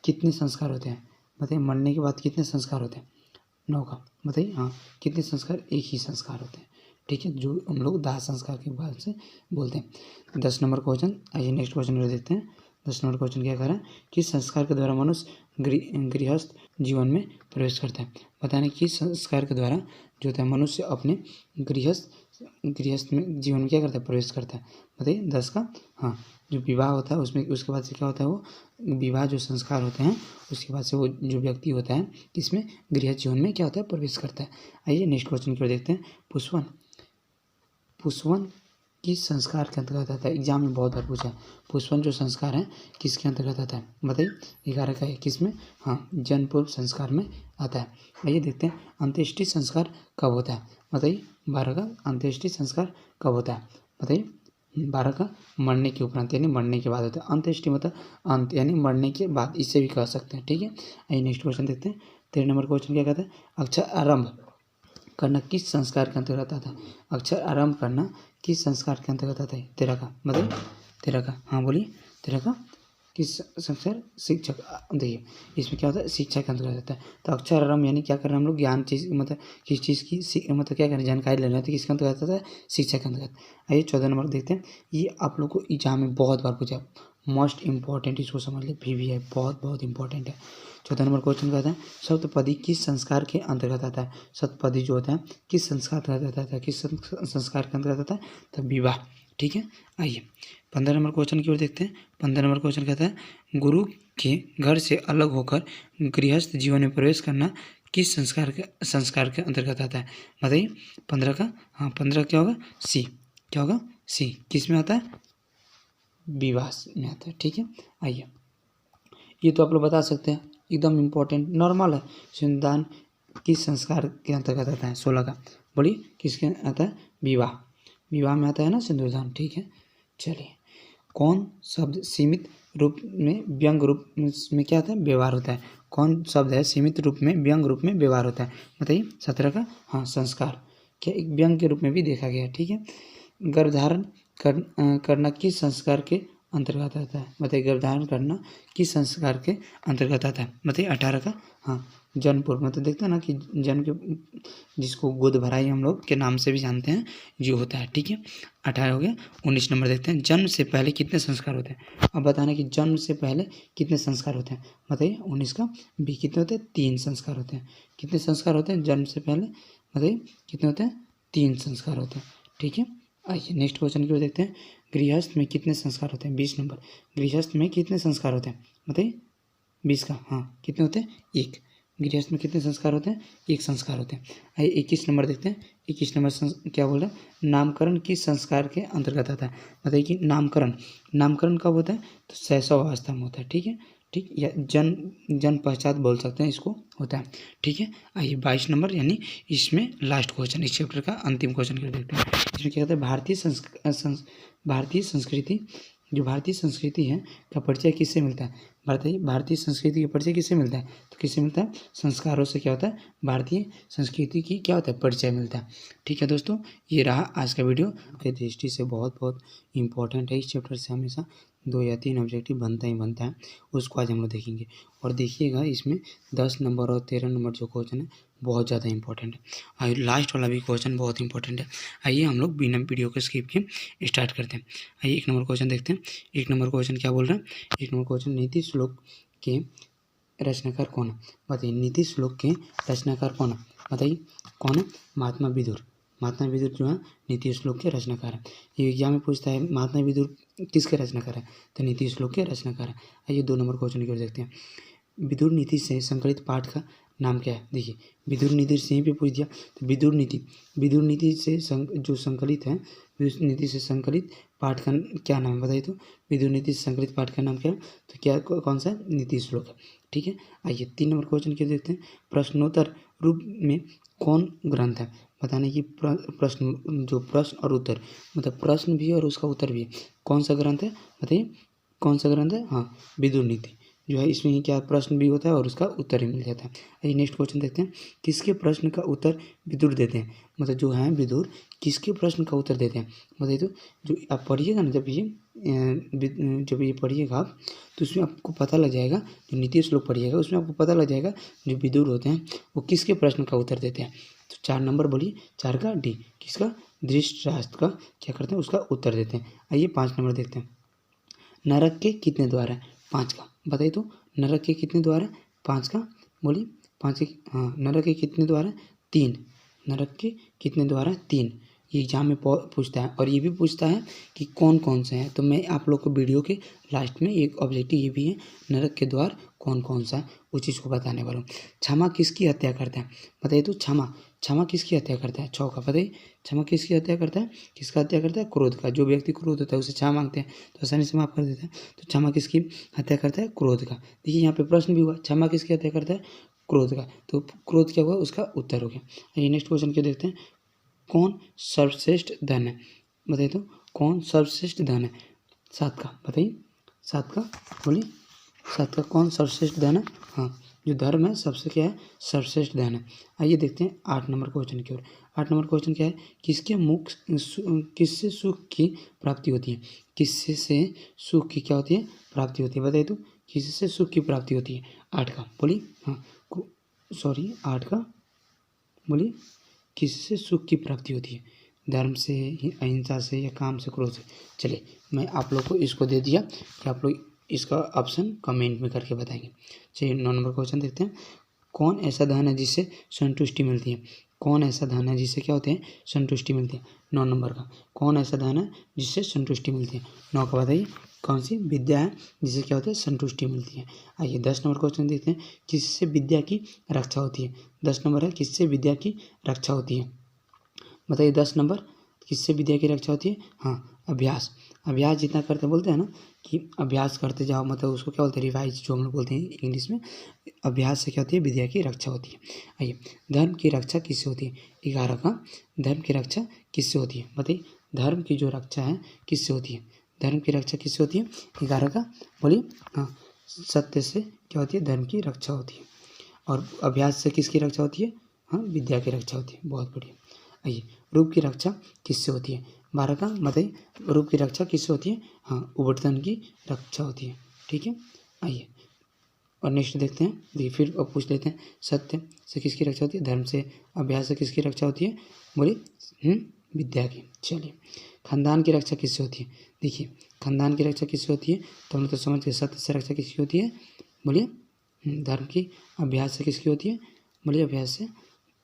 कितने संस्कार होते हैं? बताइए मरने के बाद कितने संस्कार होते हैं? 9 का। बताइए। हाँ, कितने संस्कार? एक ही संस्कार होते हैं। ठीक है, जो हम लोग दाह संस्कार के बाद से बोलते हैं। 10 नंबर क्वेश्चन। आइए नेक्स्ट क्वेश्चन देखते हैं। 10 नंबर क्वेश्चन क्या कह रहा है? किस संस्कार के द्वारा मनुष्य गृहस्थ जीवन में प्रवेश करता है? बताने किस संस्कार के द्वारा जो होता है मनुष्य अपने गृहस्थ में जीवन में क्या करता है? प्रवेश करता है। बताइए। 10 का हाँ, जो विवाह होता है उसमें उसके बाद से क्या होता है? वो विवाह जो संस्कार होते हैं उसके बाद से वो जो व्यक्ति होता है इसमें गृहस्थ जीवन में क्या होता है? प्रवेश करता है। आइए नेक्स्ट क्वेश्चन की ओर देखते हैं। पुष्पवन किस संस्कार के अंतर्गत आता है? एग्जाम में बहुत बार पूछा है। पुष्पवन जो संस्कार है किसके अंतर्गत आता है? बताइए। 11 का है। किस में? हाँ, जन्मपूर्व संस्कार में आता है। आइए देखते हैं। अंत्येष्टि संस्कार कब होता है? बताइए। 12 का अंत्येष्टि संस्कार कब होता है? बताइए। 12 का मरने के उपरांत यानी मरने के बाद होता है। अंत्येष्टि मतलब अंत यानी मरने के बाद, इससे भी कह सकते हैं। ठीक है। आइए नेक्स्ट क्वेश्चन देखते हैं। 13 नंबर क्वेश्चन क्या कहता है? अक्षर आरंभ करना किस संस्कार के अंतर्गत आता है? अक्षर आरंभ करना किस संस्कार के अंतर्गत आता है? 13 का। बताइए। 13 का हाँ बोलिए। 13 का किस संस्कार? शिक्षक। देखिए इसमें क्या होता है? शिक्षा के अंतर्गत आता है। तो अक्षर आरंभ यानी क्या कर रहे हैं हम लोग? ज्ञान चीज मतलब किस चीज़ की मतलब क्या करें? जानकारी ले रहे हैं। तो किसके अंतर्गत आता है? शिक्षा के अंतर्गत। आइए 14 नंबर देखते हैं। ये आप लोग को एग्जाम में बहुत बार पूछा, मोस्ट इंपॉर्टेंट, इसको समझ ले। PVI बहुत इंपॉर्टेंट है। 14 नंबर क्वेश्चन कहता है सप्तपदी किस संस्कार के अंतर्गत आता है? सप्तपदी जो होता है किस संस्कार के अंतर्गत आता है? किस संस्कार के अंतर्गत आता है? तो विवाह। ठीक है। आइए 15 नंबर क्वेश्चन की ओर देखते हैं। 15 नंबर क्वेश्चन कहता है गुरु के घर से अलग होकर गृहस्थ जीवन में प्रवेश करना किस संस्कार के अंतर्गत आता है? बताइए। 15 का हाँ, 15 क्या होगा? सी। क्या होगा? सी। किस में आता है? विवाह में आता है। ठीक है। आइए ये तो आप लोग बता सकते हैं, एकदम इम्पोर्टेंट नॉर्मल है। सिंधुदान किस संस्कार के अंतर्गत आता है? 16 का। बोलिए किसके आता है? विवाह। विवाह में आता है ना सिंदूरदान। ठीक है। चलिए कौन शब्द सीमित रूप में व्यंग रूप में क्या आता है? व्यवहार होता है। कौन शब्द है सीमित रूप में व्यंग रूप में व्यवहार होता है? बताइए। 17 का हाँ, संस्कार। क्या एक व्यंग के रूप में भी देखा गया है। ठीक है। गर्भधारण करना किस संस्कार के अंतर्गत आता है? बताइए। गर्भधारण करना किस संस्कार के अंतर्गत आता है? बताइए। 18 का हाँ, जन्मपूर्व। मतलब देखते हैं ना कि जन्म के जिसको गोद भराई हम लोग के नाम से भी जानते हैं जो होता है। ठीक है। 18 हो गया। 19 नंबर देखते हैं। जन्म से पहले कितने संस्कार होते हैं? अब बताना कि जन्म से पहले कितने संस्कार होते हैं? बताइए। 19 का बी। कितने होते हैं? 3 संस्कार होते हैं। कितने संस्कार होते हैं जन्म से पहले? बताइए कितने होते हैं? 3 संस्कार होते हैं। ठीक है। आइए नेक्स्ट क्वेश्चन की ओर देखते हैं। गृहस्थ में कितने संस्कार होते हैं? 20 नंबर। गृहस्थ में कितने संस्कार होते हैं? बताइए। 20 का हाँ, कितने होते हैं? 1। गृहस्थ में कितने संस्कार होते हैं? एक संस्कार होते हैं। आइए 21 नंबर देखते हैं। 21 नंबर क्या बोल रहे हैं? नामकरण किस संस्कार के अंतर्गत आता है? बताइए कि नामकरण कब होता है? तो शैशव अवस्था में होता है। ठीक है, ठीक, या जन पश्चात बोल सकते हैं इसको, होता है। ठीक है, आइए 22 नंबर यानी इसमें लास्ट क्वेश्चन, इस चैप्टर का अंतिम क्वेश्चन कर देखते हैं। इसमें क्या होता है? भारतीय संस्कृति, जो भारतीय संस्कृति है का परिचय किससे मिलता है? बताइए, भारतीय संस्कृति का परिचय किससे मिलता है? तो किससे मिलता है? संस्कारों से क्या होता है? भारतीय संस्कृति की क्या होता है? परिचय मिलता है। ठीक है दोस्तों, ये रहा आज का वीडियो। आपके दृष्टि से बहुत बहुत इंपॉर्टेंट है। इस चैप्टर से हमेशा 2 या 3 ऑब्जेक्टिव बनता ही बनता है, उसको आज हम लोग देखेंगे। और देखिएगा इसमें 10 नंबर और 13 नंबर जो क्वेश्चन है बहुत ज़्यादा इंपॉर्टेंट है। आइए लास्ट वाला भी क्वेश्चन बहुत इंपॉर्टेंट है। आइए हम लोग बिना वीडियो को स्किप किए स्टार्ट करते हैं। आइए 1 नंबर क्वेश्चन देखते हैं। 1 नंबर क्वेश्चन क्या बोल रहे हैं? 1 नंबर क्वेश्चन, नीति श्लोक के रचनाकार कौन है? बताइए, नीति श्लोक के रचनाकार कौन है? बताइए कौन है? महात्मा विदुर। महात्मा विदुर जो है नीति श्लोक के रचनाकार है। ये एग्जाम में पूछता है महात्मा विदुर किसके रचनाकार है? तो नीति श्लोक के रचनाकार है। आइए 2 नंबर क्वेश्चन की ओर देखते हैं। विदुर नीति से संकलित पाठ का नाम क्या है? देखिए, विदुर नीति से यहीं पे पूछ दिया। तो विदुर नीति से जो संकलित है, विदुर नीति से संकलित पाठ का क्या नाम है? बताइए तो। विदुर नीति से संकलित पाठ का नाम क्या है? तो क्या कौन सा? नीति श्लोक है। ठीक है, आइए 3 नंबर क्वेश्चन की देखते हैं। प्रश्नोत्तर रूप में कौन ग्रंथ है? बताने की प्रश्न, जो प्रश्न और उत्तर, मतलब प्रश्न भी और उसका उत्तर भी है, कौन सा ग्रंथ है? बताइए कौन सा ग्रंथ है? हाँ, विदुर नीति जो है, इसमें ही क्या प्रश्न भी होता है और उसका उत्तर ही मिल जाता है। आइए नेक्स्ट क्वेश्चन देखते हैं। किसके प्रश्न का उत्तर विदुर देते हैं? मतलब जो है विदुर किसके प्रश्न का उत्तर देते हैं? बताइए तो। जो आप पढ़िएगा ना, जब ये पढ़िएगा आप, तो उसमें आपको पता लग जाएगा, जो नीति श्लोक पढ़िएगा उसमें आपको पता लग जाएगा जो विदुर होते हैं वो किसके प्रश्न का उत्तर देते हैं। तो 4 नंबर बोलिए, 4 का डी, किसका? धृतराष्ट्र का क्या करते हैं? उसका उत्तर देते हैं। आइए 5 नंबर देखते हैं। नरक के कितने द्वार हैं? 5 का। बताइए तो, नरक के कितने द्वार हैं? 5 का। बोलिए 5 के। हाँ, नरक के कितने द्वार हैं? 3। नरक के कितने द्वार हैं? 3। ये एग्जाम में पूछता है, और ये भी पूछता है कि कौन कौन से हैं। तो मैं आप लोग को वीडियो के लास्ट में एक ऑब्जेक्टिव ये भी है, नरक के द्वार कौन कौन सा है उस चीज़ को बताने वाला हूँ। क्षमा किसकी हत्या करता है? बताइए तो। क्षमा किसकी हत्या करता है? 6 का। बताइए, क्षमा किसकी हत्या करता है? किसका हत्या करता है? क्रोध का। जो व्यक्ति क्रोध होता है उसे क्षमा मांगते हैं तो आसानी से माफ कर देता है। तो क्षमा किसकी हत्या करता है? क्रोध का। देखिए यहाँ पे प्रश्न भी हुआ, क्षमा किसकी हत्या करता है? क्रोध का। तो क्रोध क्या हुआ? उसका उत्तर हो गया। आइए नेक्स्ट क्वेश्चन क्या देखते हैं। कौन सर्वश्रेष्ठ धन है? बताइए तो, कौन सर्वश्रेष्ठ धन है? 7 का। बताइए 7 का। बोलिए 7 का कौन सर्वश्रेष्ठ धन है? हाँ, जो धर्म है सबसे क्या है? सर्वश्रेष्ठ धन है। आइए देखते हैं 8 नंबर क्वेश्चन की ओर। 8 नंबर क्वेश्चन क्या है? किससे सुख की प्राप्ति होती है? किससे से सुख की क्या होती है? प्राप्ति होती है। बताइए तो, किससे सुख की प्राप्ति होती है? 8 का। बोलिए। हाँ, 8 का। बोलिए, किससे सुख की प्राप्ति होती है? धर्म से, अहिंसा से, या काम से, क्रोध से? चलिए मैं आप लोग को इसको दे दिया कि आप लोग इसका ऑप्शन कमेंट में करके बताएंगे। चलिए 9 नंबर क्वेश्चन देखते हैं। कौन ऐसा धन है जिससे संतुष्टि मिलती है? कौन ऐसा धन है जिससे क्या होते हैं? संतुष्टि मिलती है। 9 नंबर का, कौन ऐसा धन है जिससे संतुष्टि मिलती है? 9 का बताइए, कौन सी विद्या है जिससे क्या होता है? संतुष्टि मिलती है। आइए 10 नंबर क्वेश्चन देखते हैं। किससे विद्या की रक्षा होती है? 10 नंबर है, किससे विद्या की रक्षा होती है? बताइए 10 नंबर, किससे विद्या की रक्षा होती है? हाँ, अभ्यास। अभ्यास जितना करते बोलते हैं ना कि अभ्यास करते जाओ, मतलब उसको क्या बोलते हैं? रिवाइज, जो हम लोग बोलते हैं इंग्लिश में। अभ्यास से क्या होती है? विद्या की रक्षा होती है। आइए, धर्म की रक्षा किससे होती है? 11 का, धर्म की रक्षा किससे होती है? बताइए, धर्म की जो रक्षा है किससे होती है? धर्म की रक्षा किससे होती है? 11 का। बोलिए। हाँ, सत्य से क्या होती है? धर्म की रक्षा होती है। और अभ्यास से किसकी रक्षा होती है? हाँ, विद्या की रक्षा होती है। बहुत बढ़िया। आइए, रूप की रक्षा किससे होती है? 12 का। बताइए, रूप की रक्षा किससे होती है? हाँ, उबटन की रक्षा होती है। ठीक है, आइए और नेक्स्ट देखते हैं। देखिए फिर अब पूछ लेते हैं, सत्य से किसकी रक्षा होती है? धर्म से। अभ्यास से किसकी रक्षा होती है? बोलिए, विद्या की। चलिए, खानदान की रक्षा किससे होती है? देखिए, खानदान की रक्षा किससे होती है? तो हम लोग तो समझ गए, सत्य से रक्षा किसकी होती है? बोलिए, धर्म की। अभ्यास से किसकी होती है? बोलिए, अभ्यास से।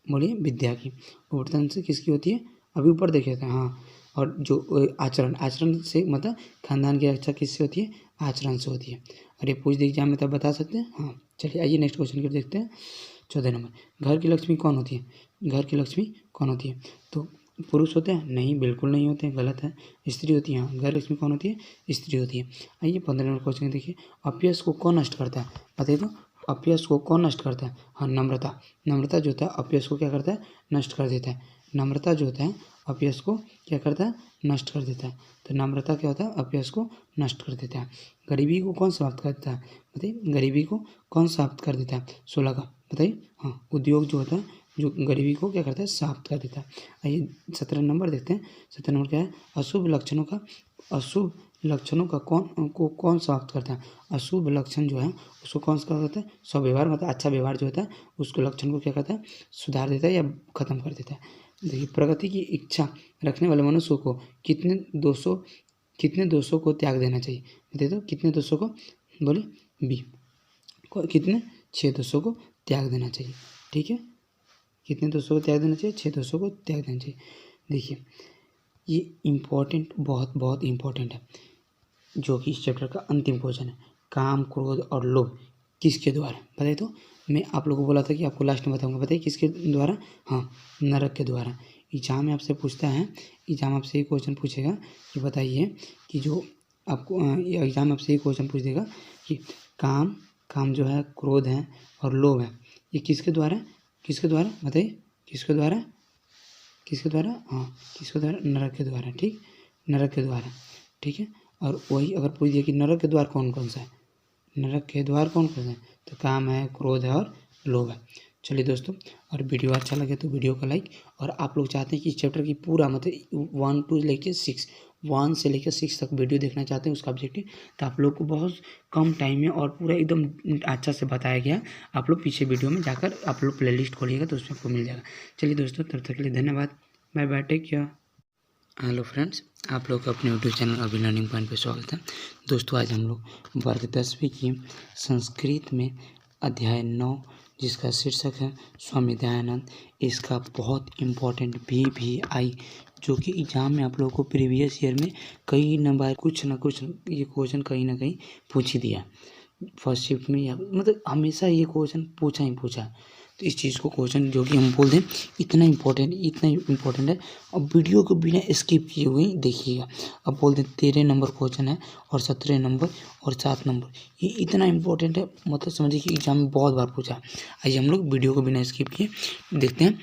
बोलिए, विद्या की। उबटन से किसकी होती है? अभी ऊपर देखे थे। हाँ, और जो आचरण से, मतलब खानदान की रक्षा किससे होती है? आचरण से होती है। और ये पूछ दी एग्जाम में तब बता सकते हैं। हाँ, चलिए आइए नेक्स्ट क्वेश्चन को देखते हैं। 14 नंबर, घर की लक्ष्मी कौन होती है? घर की लक्ष्मी कौन होती है? तो पुरुष होते हैं? नहीं, बिल्कुल नहीं होते हैं, गलत है। स्त्री होती है। हाँ, घर लक्ष्मी कौन होती है? स्त्री होती है। आइए 15 नंबर क्वेश्चन देखिए, अपयश को कौन नष्ट करता है? बताइए तो, अपयश को कौन नष्ट करता है? हाँ, नम्रता। नम्रता जो होता है अपयश को क्या करता है? नष्ट कर देता है। नम्रता जो होता है अपयश को क्या करता है? नष्ट कर देता है। तो नम्रता क्या होता है? अपयश को नष्ट कर देता है। गरीबी को कौन समाप्त कर देता है? बताइए, गरीबी को कौन समाप्त कर देता है? 16 का बताइए। हाँ, उद्योग जो होता है जो गरीबी को क्या करता है? समाप्त कर देता है। आइए 17 नंबर देखते हैं। 17 नंबर क्या है? अशुभ लक्षणों का कौन समाप्त करता है? अशुभ लक्षण जो है उसको कौन सा करता है? स्वव्यवहार, मतलब अच्छा व्यवहार जो होता है उसको लक्षण को क्या करता है? सुधार देता है या खत्म कर देता है। देखिए, प्रगति की इच्छा रखने वाले मनुष्य को कितने दोषों को त्याग देना चाहिए? बताइए तो, कितने दोषों को? बोलिए बी। कितने? 6 दोषों को त्याग देना चाहिए। ठीक है, कितने दोषों को त्याग देना चाहिए? 6 दोषों को त्याग देना चाहिए। देखिए, ये इम्पोर्टेंट, बहुत बहुत इम्पोर्टेंट है, जो कि इस चैप्टर का अंतिम क्वेश्चन है। काम, क्रोध और लोभ किसके द्वारा? बताइए तो, मैं आप लोगों को बोला था कि आपको लास्ट में बताऊंगा। बताइए किसके द्वारा? हाँ, नरक के द्वारा। एग्जाम में आपसे पूछता है, एग्जाम आपसे एक क्वेश्चन पूछेगा कि बताइए कि जो आपको एग्जाम आपसे एक क्वेश्चन पूछ देगा कि काम जो है, क्रोध है और लोभ है, ये किसके द्वारा? किसके द्वारा? बताइए किसके द्वारा? किसके द्वारा? हाँ, किसके द्वारा? नरक के द्वारा। ठीक, नरक के द्वारा। ठीक है, और वही अगर पूछ दिया कि नरक के द्वार कौन कौन सा है? नरक के द्वार कौन कौन से हैं? तो काम है, क्रोध है और लोभ है। चलिए दोस्तों, और वीडियो अच्छा लगे तो वीडियो को लाइक, और आप लोग चाहते हैं कि इस चैप्टर की पूरा मतलब 1 से लेकर 6 तक वीडियो देखना चाहते हैं उसका ऑब्जेक्टिव, तो आप लोग को बहुत कम टाइम में और पूरा एकदम अच्छा से बताया गया। आप लोग पीछे वीडियो में जाकर आप लोग प्लेलिस्ट खोलिएगा तो उसमें आपको मिल जाएगा। चलिए दोस्तों, तब तक के लिए धन्यवाद। Bye bye, take care. Hello friends, आप लोग का अपने यूट्यूब चैनल अभी लर्निंग पॉइंट पे स्वागत है। दोस्तों, आज हम लोग वर्ग 10वीं की संस्कृत में अध्याय 9, जिसका शीर्षक है स्वामी दयानंद, इसका बहुत इम्पोर्टेंट VVI, जो कि एग्जाम में आप लोगों को प्रीवियस ईयर में कई नंबर कुछ ना कुछ ये क्वेश्चन कहीं ना कहीं पूछ ही दिया फर्स्ट शिफ्ट में, या मतलब हमेशा ये क्वेश्चन पूछा ही पूछा। तो इस चीज़ को क्वेश्चन जो कि हम बोल दें इतना इम्पोर्टेंट है। अब वीडियो को बिना स्किप किए हुए देखिएगा। अब बोल दें 13 नंबर क्वेश्चन है और 17 नंबर और 7 नंबर, ये इतना इम्पोर्टेंट है, मतलब समझिए कि एग्जाम में बहुत बार पूछा। आइए हम लोग वीडियो को बिना स्किप किए देखते हैं।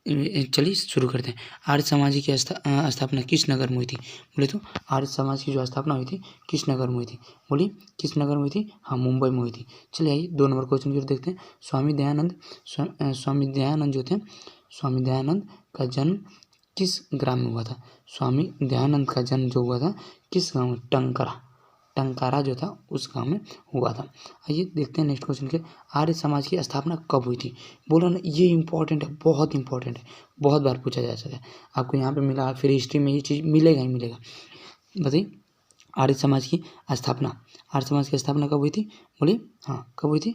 चलिए शुरू करते हैं। आर्य समाज की स्थापना किस नगर में हुई थी? बोले तो, आर्य समाज की जो स्थापना हुई थी किस नगर में हुई थी? बोलिए, किस नगर में हुई थी? हाँ, मुंबई में हुई थी। चलिए आइए 2 नंबर क्वेश्चन की ओर देखते हैं। स्वामी दयानंद जो थे, स्वामी दयानंद का जन्म किस ग्राम में हुआ था? स्वामी दयानंद का जन्म जो हुआ था किस गाँव में? टंकारा जो था उस गांव में हुआ था। आइए देखते हैं नेक्स्ट क्वेश्चन के, आर्य समाज की स्थापना कब हुई थी? बोलो ना, ये इंपॉर्टेंट है, बहुत इंपॉर्टेंट है, बहुत बार पूछा जा सकता है। आपको यहाँ पे मिला, फिर हिस्ट्री में ये चीज़ मिलेगा ही मिलेगा। बताइए, आर्य समाज की स्थापना कब हुई थी? बोलिए, हाँ कब हुई थी?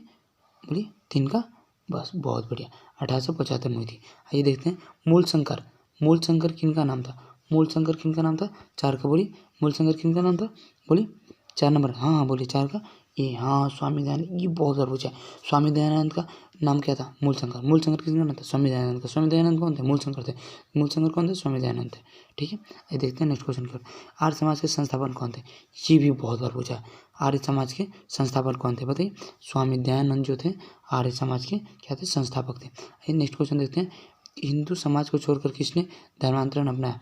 बोलिए, 3 का, बस बहुत बढ़िया, 1875 में हुई थी। आइए देखते हैं, मूल शंकर किनका नाम था? 4 का बोलिए, मूल शंकर किनका नाम था? बोलिए 4 नंबर, हाँ बोलिए 4 का, ये हाँ स्वामी दयानंद, ये बहुत बार पूछा है। स्वामी दयानंद का नाम क्या था? मूल शंकर किसका नाम था? स्वामी दयानंद का। स्वामी दयानंद कौन थे? मूल शंकर कौन थे? स्वामी दयानंद थे। ठीक है, ये देखते हैं नेक्स्ट क्वेश्चन की ओर। आर्य समाज के संस्थापक कौन थे? ये भी बहुत बार पूछा है। आर्य समाज के संस्थापक कौन थे? बताइए, स्वामी दयानंद जो थे आर्य समाज के क्या थे? संस्थापक थे। ये नेक्स्ट क्वेश्चन देखते हैं, हिंदू समाज को छोड़कर किसने धर्मांतरण अपनाया?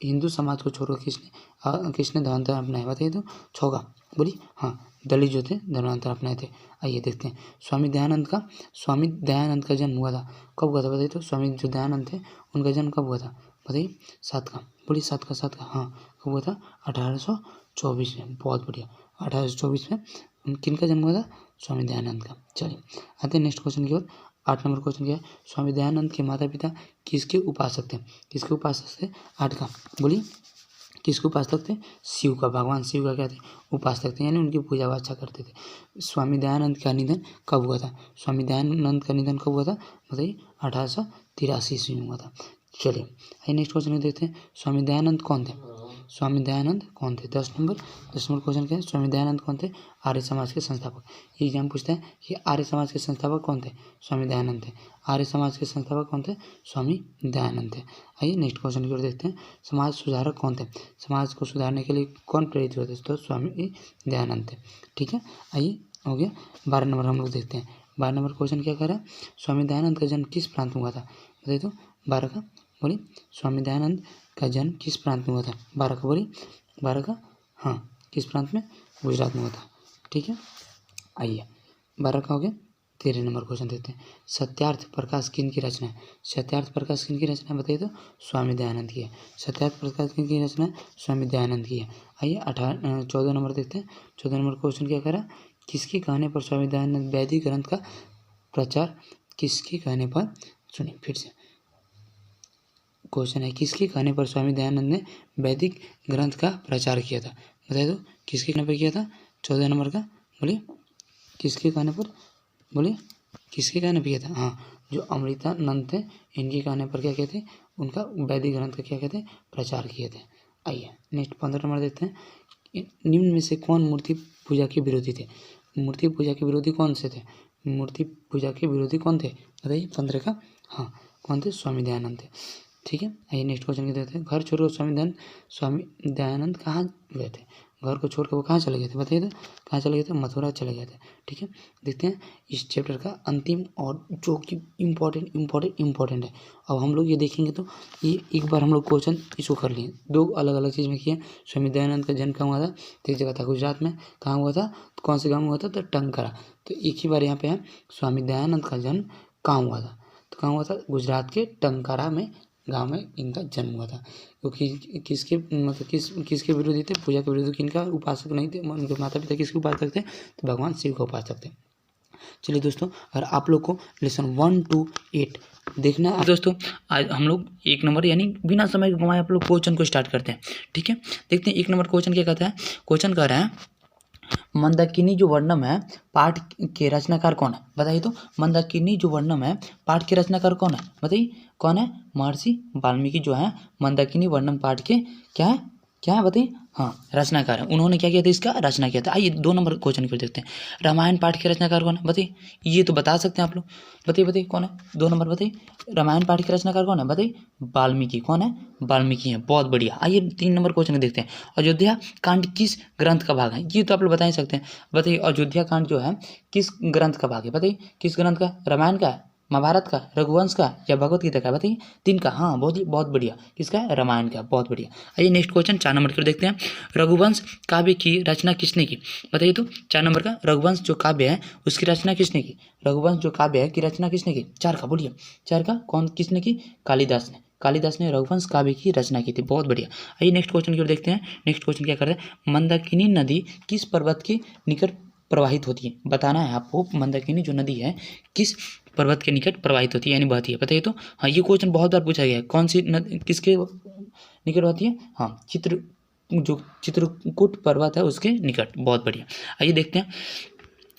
हिंदू समाज को छोड़कर किसने धर्मांतरण अपनाया? बताइए तो, 6 का बोलिए, हाँ दलित जो थे धर्मांतरण अपनाए थे। आइए देखते हैं, स्वामी दयानंद का जन्म हुआ था, कब हुआ था? बताइए तो, स्वामी जो दयानंद थे उनका जन्म कब हुआ था? बताइए 7 का बोलिए, 7 का, हाँ कब हुआ था? 1824 में। बहुत बढ़िया, 1824 में किनका जन्म हुआ था? स्वामी दयानंद का। चलिए आते हैं नेक्स्ट क्वेश्चन की ओर। 8 नंबर क्वेश्चन क्या है? स्वामी दयानंद के माता पिता किसके उपासक थे? 8 का बोलिए, किसके उपासक थे? शिव का, भगवान शिव का क्या थे? उपासक थे, यानी उनकी पूजा अर्चा करते थे। स्वामी दयानंद का निधन कब हुआ था? स्वामी दयानंद का निधन कब हुआ था? बताइए, 1883 ईस्वी में हुआ था। चलिए आइए नेक्स्ट क्वेश्चन में देखते हैं, स्वामी दयानंद कौन थे? स्वामी दयानंद कौन थे? 10 नंबर क्वेश्चन क्या है? स्वामी दयानंद कौन थे? आर्य समाज के संस्थापक। ये एग्जाम पूछता है कि आर्य समाज के संस्थापक कौन थे? स्वामी दयानंद थे। आर्य समाज के संस्थापक कौन थे? स्वामी दयानंद थे। आइए नेक्स्ट क्वेश्चन की ओर देखते हैं। समाज सुधारक कौन थे? समाज को सुधारने के लिए कौन प्रेरित हुए थे? तो स्वामी दयानंद थे। ठीक है, आइए हो गया। 12 नंबर हम लोग देखते हैं। 12 नंबर क्वेश्चन क्या कर रहा है? स्वामी दयानंद का जन्म किस प्रांत में हुआ था? बताइए तो 12 का बोलिए। स्वामी दयानंद का जन्म किस प्रांत में हुआ था? 12 का बोलिए। 12 का हाँ, किस प्रांत में? गुजरात में हुआ था। ठीक है, आइए 12 का हो गया। 13 नंबर क्वेश्चन देखते हैं। सत्यार्थ प्रकाश किन की रचना है? सत्यार्थ प्रकाश किन की रचना है? बताइए तो स्वामी दयानंद की है। सत्यार्थ प्रकाश किन की रचना है? स्वामी दयानंद की है। आइए 14 नंबर देखते हैं। 14 नंबर क्वेश्चन क्या करा? किसके कहने पर स्वामी दयानंद वैदिक ग्रंथ का प्रचार? किसके कहने पर? सुनिए फिर से क्वेश्चन है, किसके कहने पर स्वामी दयानंद ने वैदिक ग्रंथ का प्रचार किया था? बताइए तो किसके कहने पर किया था? 14 नंबर का बोलिए। किसके कहने पर? बोलिए, किसके कहने पर किया था? हाँ, जो अमृतानंद थे इनके कहने पर क्या कहते? उनका वैदिक ग्रंथ का क्या कहते? प्रचार किए थे। आइए नेक्स्ट 15 नंबर देखते हैं। निम्न में से कौन मूर्ति पूजा के विरोधी थे? मूर्ति पूजा के विरोधी कौन से थे? मूर्ति पूजा के विरोधी कौन थे? बताइए 15 का। हाँ, कौन थे? स्वामी दयानंद थे। ठीक है, आइए नेक्स्ट क्वेश्चन की देखते हैं। घर छोड़कर स्वामी दयानंद कहाँ गए थे? घर को छोड़कर वो कहाँ चले गए थे? बताइए तो कहाँ चले गए थे? मथुरा चले गए थे। ठीक है, देखते हैं इस चैप्टर का अंतिम और जो कि इम्पोर्टेंट है। अब हम लोग ये देखेंगे तो ये एक बार हम लोग क्वेश्चन इसको कर लिए। 2 अलग अलग चीज़ में किए। स्वामी दयानंद का जन्म कहाँ हुआ था? तो एक जगह था गुजरात में। कहाँ हुआ था? कौन से गाँव में हुआ था? तो टंकरा। तो एक ही बार यहाँ पे है स्वामी दयानंद का जन्म कहाँ हुआ था? तो कहाँ हुआ था? गुजरात के टंकारा में गांव में इनका जन्म हुआ था। क्योंकि किसके मतलब किसके विरोधी थे? पूजा के विरोधी। किनका उपासक नहीं थे? उनके माता पिता किसके उपासक थे? तो भगवान शिव के उपासक थे। चलिए दोस्तों, अगर आप लोग को लेसन 1 to 8 देखना है दोस्तों, आज हम लोग 1 नंबर यानी बिना समय गंवाए आप लोग क्वेश्चन को स्टार्ट करते हैं। ठीक है, देखते हैं 1 नंबर क्वेश्चन क्या कहता है। क्वेश्चन कह रहा है मंदाकिनी जो वर्णम है पाठ के रचनाकार कौन है? बताइए तो मंदाकिनी जो वर्णम है पाठ के रचनाकार कौन है? बताइए कौन है? महर्षि वाल्मीकि जो है मंदाकिनी वर्णम पाठ के क्या है बताइए? हाँ, रचनाकार है। उन्होंने क्या किया था? इसका रचना किया था। आइए 2 नंबर क्वेश्चन को देखते हैं। रामायण पाठ के रचनाकार कौन है? बताइए, ये तो बता सकते हैं आप लोग। बताइए कौन है? 2 नंबर बताइए। रामायण पाठ के रचनाकार कौन है? बताइए वाल्मीकि। कौन है? वाल्मीकि है। बहुत बढ़िया। आइए 3 नंबर क्वेश्चन को देखते हैं। अयोध्या कांड किस ग्रंथ का भाग है? ये तो आप लोग बता ही सकते हैं। बताइए अयोध्या कांड जो है किस ग्रंथ का भाग है? बताइए किस ग्रंथ का? रामायण का, महाभारत का, रघुवंश का या भगवत गीता का? बताइए 3 का। हाँ, बहुत बढ़िया। किसका है? रामायण का। बहुत बढ़िया। आइए नेक्स्ट क्वेश्चन 4 नंबर की देखते हैं। रघुवंश काव्य की रचना किसने की? बताइए तो 4 नंबर का रघुवंश जो काव्य है उसकी रचना किसने की? रघुवंश जो काव्य है की रचना किसने की? 4 का बोलिए। 4 का कौन किसने की? कालिदास ने। कालिदास ने रघुवंश काव्य की रचना की थी। बहुत बढ़िया। आइए नेक्स्ट क्वेश्चन की ओर देखते हैं। नेक्स्ट क्वेश्चन क्या कर रहे हैं? मंदाकिनी नदी किस पर्वत के निकट प्रवाहित होती है? बताना है आपको। मंदाकिनी जो नदी है किस पर्वत के निकट प्रवाहित होती है यानी बहती है? बताइए तो। हाँ, ये क्वेश्चन बहुत बार पूछा गया है। कौन सी नदी किसके निकट होती है? हाँ, चित्रकूट पर्वत है उसके निकट। बहुत बढ़िया। आइए देखते हैं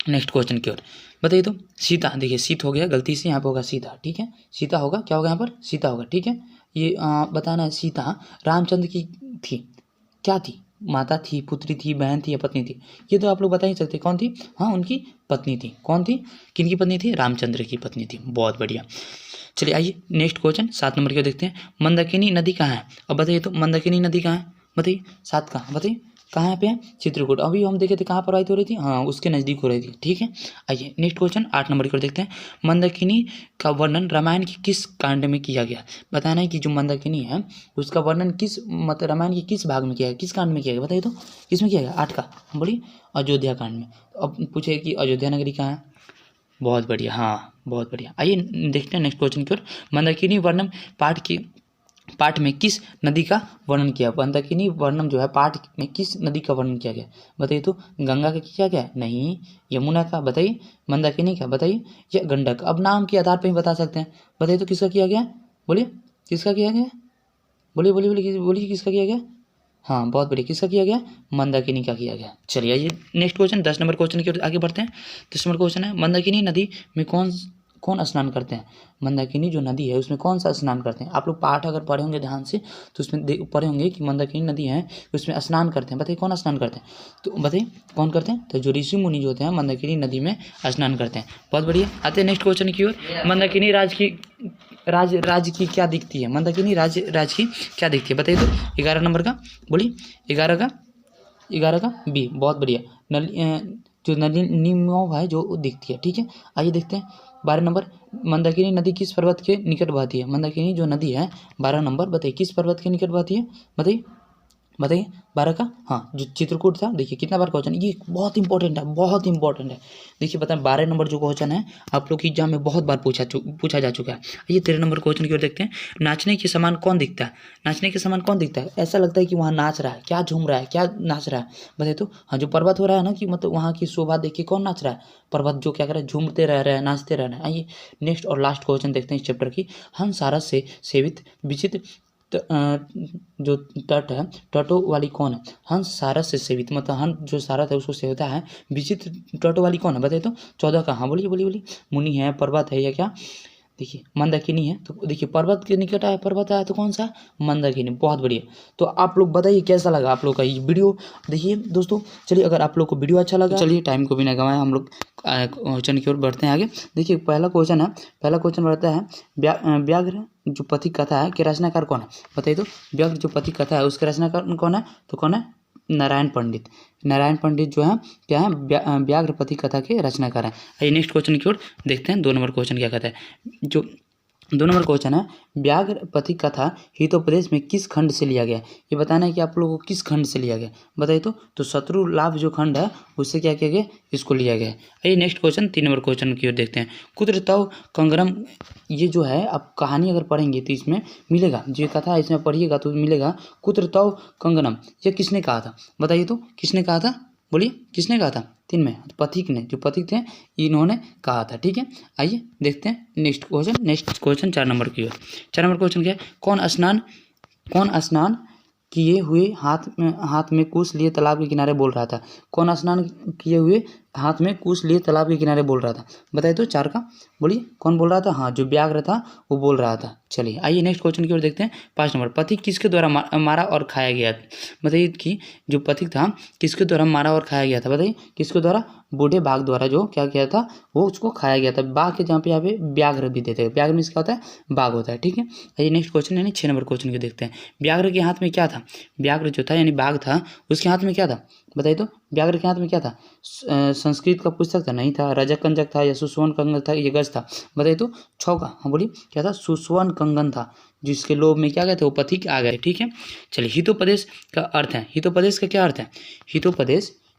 नेक्स्ट क्वेश्चन की ओर। बताइए तो सीता, देखिए सीत हो गया गलती से, यहाँ पे होगा सीता। ठीक है, सीता होगा। क्या होगा यहाँ पर? सीता होगा। ठीक है, ये बताना है। सीता रामचंद्र की थी, क्या थी? माता थी, पुत्री थी, बहन थी या पत्नी थी? ये तो आप लोग बता ही सकते। कौन थी? हाँ, उनकी पत्नी थी। कौन थी? किनकी पत्नी थी? रामचंद्र की पत्नी थी। बहुत बढ़िया। चलिए आइए नेक्स्ट क्वेश्चन 7 नंबर को देखते हैं। मंदाकिनी नदी कहाँ है? अब बताइए तो मंदाकिनी नदी कहाँ है? बताइए 7 कहाँ? बताइए कहाँ पे है? चित्रकूट। अभी हम देखे थे कहाँ प्रवाहित हो रही थी? हाँ, उसके नज़दीक हो रही थी। ठीक है, आइए नेक्स्ट क्वेश्चन 8 नंबर की ओर देखते हैं। मंदाकिनी का वर्णन रामायण की किस कांड में किया गया? बताना है कि जो मंदाकिनी है उसका वर्णन किस रामायण के किस भाग में किया गया? किस कांड में किया गया? बताइए तो किसमें किया गया? 8 का बोलिए। अयोध्या कांड में। अब पूछे कि अयोध्या नगरी कहाँ है? बहुत बढ़िया। हाँ, बहुत बढ़िया। आइए देखते हैं नेक्स्ट क्वेश्चन की ओर। मंदाकिनी वर्णन पाठ में किस नदी का वर्णन किया? मंदाकिनी वर्णन जो है पाठ में किस नदी का वर्णन किया गया? बताइए तो गंगा का किया गया? नहीं। यमुना का? बताइए। मंदाकिनी का? बताइए। या गंडक? अब नाम के आधार पर ही बता सकते हैं। बताइए तो किसका किया गया? बोलिए किसका किया गया? बोलिए किसका किया गया? हाँ, बहुत बढ़िया। किसका किया गया? मंदाकिनी का किया गया। चलिए आइए नेक्स्ट क्वेश्चन 10 नंबर क्वेश्चन की ओर आगे बढ़ते हैं। 10 नंबर क्वेश्चन है मंदाकिनी नदी में कौन स्नान करते हैं? मंदाकिनी जो नदी है उसमें कौन सा स्नान करते हैं? आप लोग पाठ अगर पढ़े होंगे ध्यान से तो उसमें पढ़े होंगे कि मंदाकिनी नदी है उसमें स्नान करते हैं। बताइए कौन स्नान करते हैं? तो बताइए कौन करते हैं? तो जो ऋषि मुनि जो होते हैं मंदाकिनी नदी में स्नान करते हैं। बहुत बढ़िया। आते हैं नेक्स्ट क्वेश्चन की ओर। मंदाकिनी राज्य की क्या दिखती है? मंदाकिनी राज्य की क्या दिखती है? बताइए तो 11 नंबर का बोलिए। 11 का बी। बहुत बढ़िया। जो नदी निम्नों है जो दिखती है। ठीक है, आइए देखते हैं 12 नंबर। मंदाकिनी नदी किस पर्वत के निकट बहती है? मंदाकिनी जो नदी है 12 नंबर बताइए किस पर्वत के निकट बहती है? बताइए 12 का हाँ जो चित्रकूट था। देखिए कितना बार क्वेश्चन, ये बहुत इंपॉर्टेंट है। देखिए बताएं 12 नंबर जो क्वेश्चन है आप लोग की एग्जाम में बहुत बार पूछा जा चुका है। ये 13 नंबर क्वेश्चन की ओर देखते हैं। नाचने के समान कौन दिखता है? ऐसा लगता है कि वहाँ नाच रहा है, क्या झूम रहा है, क्या नाच रहा है? बताइए तो। हाँ जो पर्वत हो रहा है ना कि मतलब वहाँ की शोभा देख के कौन नाच रहा है? पर्वत जो क्या कर रहा है, झूमते रह रहे हैं, नाचते रह रहे हैं। आइए नेक्स्ट और लास्ट क्वेश्चन देखते हैं इस चैप्टर की। हंससारस से सेवित विचित्र जो तट है तटों वाली कौन है? हंस सारस से सेवित मतलब हंस जो सारस है उसको सेवता है। विचित्र तटों वाली कौन है? बताइए तो। 14 का हाँ बोलिए। मुनि है, पर्वत है या क्या? देखिए मंदाकिनी है। तो देखिए पर्वत के निकट आया, पर्वत आया तो कौन सा? मंदाकिनी। बहुत बढ़िया। तो आप लोग बताइए कैसा लगा आप लोग का ये वीडियो। देखिए दोस्तों चलिए अगर आप लोग को वीडियो अच्छा लगा चलिए टाइम को भी ना गंवाएं, हम लोग क्वेश्चन की ओर बढ़ते हैं आगे। देखिए पहला क्वेश्चन रहता है व्याघ्र जो पथिक कथा है के रचनाकार कौन है? बताइए तो। व्याघ्र जो पथिक कथा है उसके रचनाकार कौन है? तो कौन है? नारायण पंडित जो है क्या है? व्याघ्र पथिक कथा के रचनाकार है। आइए नेक्स्ट क्वेश्चन की ओर देखते हैं। 2 नंबर क्वेश्चन क्या कहता है? जो 2 नंबर क्वेश्चन है व्याघ्र पथिक कथा हितोपदेश में किस खंड से लिया गया? ये बताना है कि आप लोगों को किस खंड से लिया गया। बताइए तो शत्रु लाभ जो खंड है उससे क्या किया गया? इसको लिया गया है। आइए नेक्स्ट क्वेश्चन 3 नंबर क्वेश्चन की ओर देखते हैं। कुत्र तव कंगरम ये जो है आप कहानी अगर पढ़ेंगे तो इसमें मिलेगा, जो कथा है इसमें पढ़िएगा तो मिलेगा कुत्र तव कंगनम। ये किसने कहा था? बताइए तो किसने कहा था? बोलिए किसने कहा था? 3 में पथिक ने, जो पथिक थे इन्होंने कहा था। ठीक है, आइए देखते हैं नेक्स्ट क्वेश्चन 4 नंबर की ओर। 4 नंबर क्वेश्चन क्या है? कौन स्नान किए हुए हाथ में कुश लिए तालाब के किनारे बोल रहा था? कौन स्नान किए हुए हाथ में कुश लिए तालाब के किनारे बोल रहा था? बताइए तो 4 का बोलिए कौन बोल रहा था? हाँ जो व्याघ्र था वो बोल रहा था। चलिए आइए नेक्स्ट क्वेश्चन की ओर देखते हैं। 5 नंबर पथिक किसके द्वारा मारा और खाया गया? बताइए कि जो पथिक था किसके द्वारा मारा और खाया गया था? बताइए किसके द्वारा? बूढ़े बाघ द्वारा जो क्या किया था वो उसको खाया गया था। बाघ के जहाँ पे यहाँ पे व्याघ्र भी देते हैं। व्याघ्र में क्या होता है? बाघ होता है। ठीक है, आइए नेक्स्ट क्वेश्चन यानी 6 नंबर क्वेश्चन को देखते हैं। व्याघ्र के हाथ में क्या था? व्याघ्र जो था यानी बाघ था उसके हाथ में क्या था? बताइए तो। व्याघ्र के हाथ में क्या था? संस्कृत का पुस्तक था? नहीं था। रजक कंजक था या सुसवन कंगन था या गज था? बताइए तो। 6 का हाँ बोलिए क्या था? सुसवन कंगन था, जिसके लोभ में क्या गए थे वो पथिक आ गए। ठीक है, चलिए हितोपदेश का अर्थ है। हितोपदेश का क्या अर्थ है?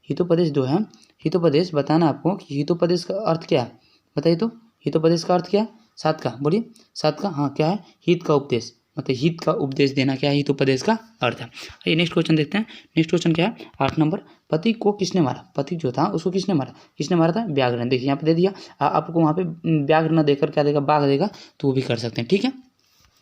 हितोपदेश जो है हितोपदेश बताना आपको कि हितोपदेश का अर्थ क्या है? बताइए तो हितोपदेश का अर्थ क्या है? 7 का बोलिए। 7 का हाँ क्या है? हित का उपदेश, मतलब हित का उपदेश देना क्या है? हितोपदेश का अर्थ है। आइए नेक्स्ट क्वेश्चन देखते हैं। नेक्स्ट क्वेश्चन क्या है? 8 नंबर पथिक को किसने मारा? पथिक जो था उसको किसने मारा था? व्याघ्र ने। देखिए यहाँ पे दे दिया आपको, वहाँ पे व्याघ्र न देकर क्या देगा? बाघ देगा, तो वो भी कर सकते हैं। ठीक है,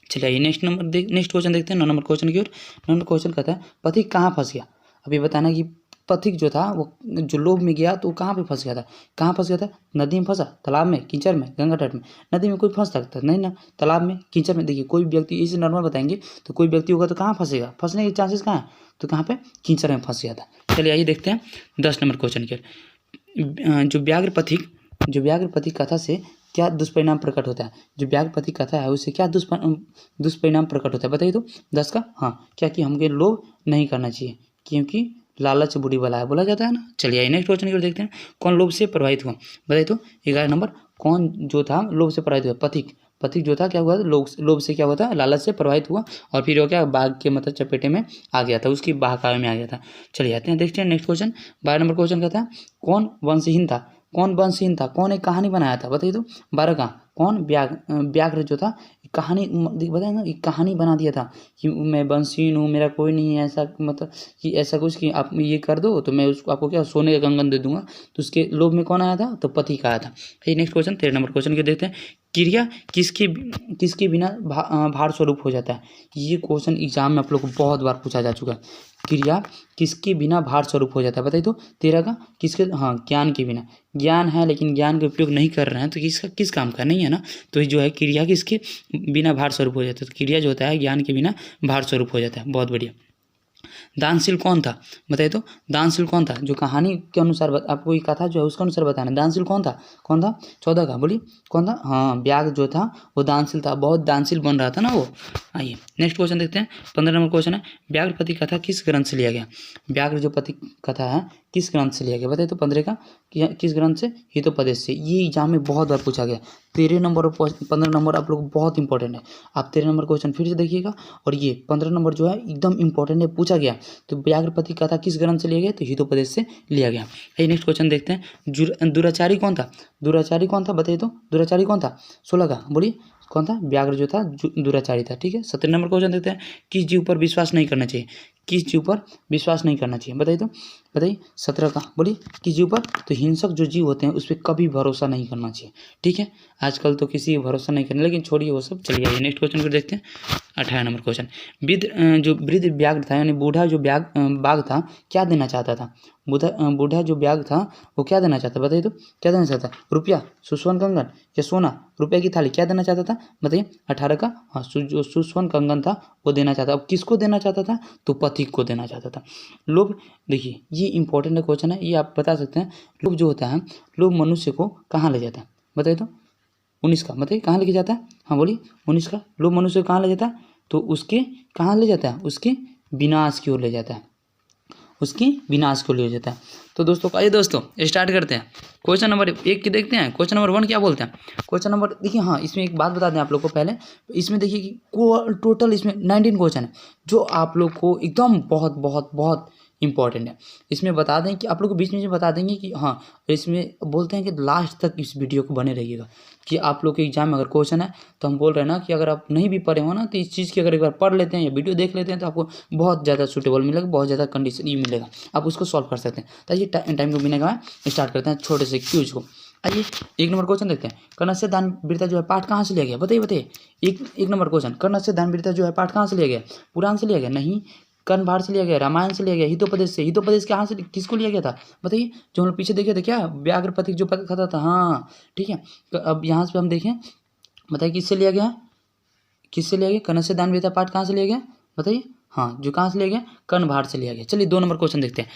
चलिए नेक्स्ट क्वेश्चन देखते हैं 9 नंबर क्वेश्चन की ओर। 9 नंबर क्वेश्चन कहता है पथिक कहाँ फंस गया? अभी बताना कि पथिक जो था वो जो लोभ में गया तो कहाँ पे फंस गया था? कहाँ फंस गया था? नदी में फंसा, तालाब में, कीचड़ में, गंगा तट में? नदी में कोई फंस सकता नहीं ना, तालाब में, कीचड़ में। देखिए कोई व्यक्ति इसे नॉर्मल बताएंगे तो कोई व्यक्ति होगा तो कहाँ फंसेगा? फंसने के चांसेस कहाँ है? तो कहाँ पे? कीचड़ में फंस गया था। चलिए आइए देखते हैं 10 नंबर क्वेश्चन की ओर। जो व्याघ्र पथिक कथा से क्या दुष्परिणाम प्रकट होता है? जो व्याघ्र पथिक कथा है उससे क्या दुष्परिणाम प्रकट होता है? बताइए तो। 10 का हाँ क्या कि हमके लोभ नहीं करना चाहिए क्योंकि लालच बुरी बला है, बोला जाता है ना। चलिए नेक्स्ट क्वेश्चन की ओर देखते हैं। कौन लोभ से प्रभावित हुआ? बताइए तो। 11 नंबर कौन जो था लोभ से प्रभावित हुआ? पथिक जो था क्या हुआ? लोभ से क्या हुआ था? लालच से प्रभावित हुआ और फिर वो क्या बाघ के मतलब चपेटे में आ गया था, उसकी बहकावे में आ गया था। चलिए आते हैं देखते हैं नेक्स्ट क्वेश्चन। 12 नंबर क्वेश्चन का था कौन वंशहीन था? कौन एक कहानी बनाया था? बताइए तो। 12 का कौन? व्याघ्र जो था कहानी बताए ना, एक कहानी बना दिया था कि मैं वंशहीन हूँ, मेरा कोई नहीं है, ऐसा मतलब कि ऐसा कुछ कि आप ये कर दो तो मैं उसको आपको क्या सोने का कंगन दे दूंगा। तो उसके लोभ में कौन आया था? तो पथिक आया था। नेक्स्ट क्वेश्चन 13 नंबर क्वेश्चन के देखते हैं। क्रिया किसके बिना भार स्वरूप हो जाता है। ये क्वेश्चन एग्जाम में आप लोग को बहुत बार पूछा जा चुका है। क्रिया किसके बिना भार स्वरूप हो जाता है, बताइए तो। तेरह का किसके, हाँ ज्ञान के बिना। ज्ञान है लेकिन ज्ञान का उपयोग नहीं कर रहे हैं तो किस काम का नहीं है ना। तो ये जो है क्रिया किसके बिना भार स्वरूप हो जाता है, तो क्रिया जो होता है ज्ञान के बिना भार स्वरूप हो जाता है। बहुत बढ़िया। दानशील कौन था, बताइए तो। दानशील कौन था, जो कहानी के अनुसार आपको ये कथा जो है उसके अनुसार बताना। दानशील कौन था, कौन था, 14 का बोलिए कौन था। हाँ व्याघ्र जो था वो दानशील था, बहुत दानशील बन रहा था ना वो। आइए नेक्स्ट क्वेश्चन देखते हैं। 15 नंबर क्वेश्चन है, व्याघ्रपति कथा किस ग्रंथ से लिया गया। व्याघ्र जो पति कथा है किस ग्रंथ से लिया गया, बताइए तो। 15 का किस ग्रंथ से, हितोपदेश से। ये एग्जाम में बहुत बार पूछा गया। 13 नंबर और 15 नंबर आप लोग बहुत इंपॉर्टेंट है। आप 13 नंबर क्वेश्चन फिर से देखिएगा और ये 15 नंबर जो है एकदम इंपॉर्टेंट है, पूछा गया। तो व्याघ्रपति कथा किस ग्रंथ से लिया गया, तो हितोपदेश से लिया गया। आइए नेक्स्ट क्वेश्चन देखते हैं। दुराचारी कौन था, दुराचारी कौन था, बताइए तो। दुराचारी कौन था, 16 का बोलिए कौन था। व्याघ्र जो था दुराचारी था, ठीक है। 17 नंबर क्वेश्चन देखते हैं। किस जीव पर विश्वास नहीं करना चाहिए, किस जीव पर विश्वास नहीं करना चाहिए, बताइए तो। बताइए 17 का बोलिए किस जीव पर, तो हिंसक जो जीव होते हैं उस पर कभी भरोसा नहीं करना चाहिए, ठीक है। आजकल तो किसी पर भरोसा नहीं करना, लेकिन छोड़िए वो सब, चलिए आइए नेक्स्ट क्वेश्चन को देखते हैं। 18 नंबर क्वेश्चन। जो वृद्ध व्याघ्र था यानी बूढ़ा जो बाघ था क्या देना चाहता था। बूढ़ा जो व्याघ्र था वो क्या देना चाहता, बताइए तो। क्या देना चाहता, रुपया, सुस्वर्ण कंगन या सोना, रुपये की थाली, क्या देना चाहता था, बताइए। 18 का हाँ जो सुस्वर्ण कंगन था वो देना चाहता। अब किसको देना चाहता था, तो पथिक को देना चाहता था। लोभ, देखिए ये इंपॉर्टेंट क्वेश्चन है, ये आप बता सकते हैं। लोभ जो होता है, लोभ मनुष्य को कहाँ ले जाता है, बताइए तो। 19 का बताइए कहाँ लेके जाता है, हाँ बोलिए 19 का। लोभ मनुष्य को कहाँ ले जाता है, तो उसके कहाँ ले जाता है, उसके विनाश की ओर ले जाता है, उसकी विनाश को ले जाता है। तो दोस्तों आइए दोस्तों स्टार्ट करते हैं। क्वेश्चन नंबर 1 की देखते हैं। क्वेश्चन नंबर 1 क्या बोलते हैं। क्वेश्चन नंबर देखिए, हाँ इसमें एक बात बता दें आप लोग को पहले। इसमें देखिए कि टोटल इसमें 19 क्वेश्चन है जो आप लोग को एकदम बहुत बहुत बहुत इंपॉर्टेंट है। इसमें बता दें कि आप लोग को बीच में बता देंगे कि हाँ, इसमें बोलते हैं कि लास्ट तक इस वीडियो को बने रहिएगा, कि आप लोग के एग्जाम में अगर क्वेश्चन है तो हम बोल रहे हैं ना कि अगर आप नहीं भी पढ़े हो ना तो इस चीज़ की अगर एक बार पढ़ लेते हैं या वीडियो देख लेते हैं तो आपको बहुत ज़्यादा सूटेबल मिलेगा, बहुत ज़्यादा कंडीशन ये मिलेगा, आप उसको सॉल्व कर सकते हैं। तो ये टाइम को बिना गवाए स्टार्ट करते हैं छोटे से क्यूज को। आइए 1 नंबर क्वेश्चन देखते हैं। कर्ण से दान वीरता जो है पाठ कहाँ से लिया गया, बताइए। एक नंबर क्वेश्चन, कर्ण से दान वीरता जो है पाठ कहाँ से लिया गया, पुराण से लिया गया, नहीं। कर्ण भार से लिया गया, रामायण से लिया गया, हितोपदेश से। हितोपदेश कहाँ से किसको लिया गया था, बताइए। जो हम लोग पीछे देखे थे क्या, व्याघ्रपति जो कथा था, हाँ ठीक है। अब यहाँ से हम देखें, बताइए किससे लिया गया, किससे लिया गया। कर्ण से दान वीरता पाठ कहाँ से लिया गया, बताइए। हाँ जो कहाँ से लिया गया, कर्ण भार से लिया गया। चलिए 2 नंबर क्वेश्चन देखते हैं।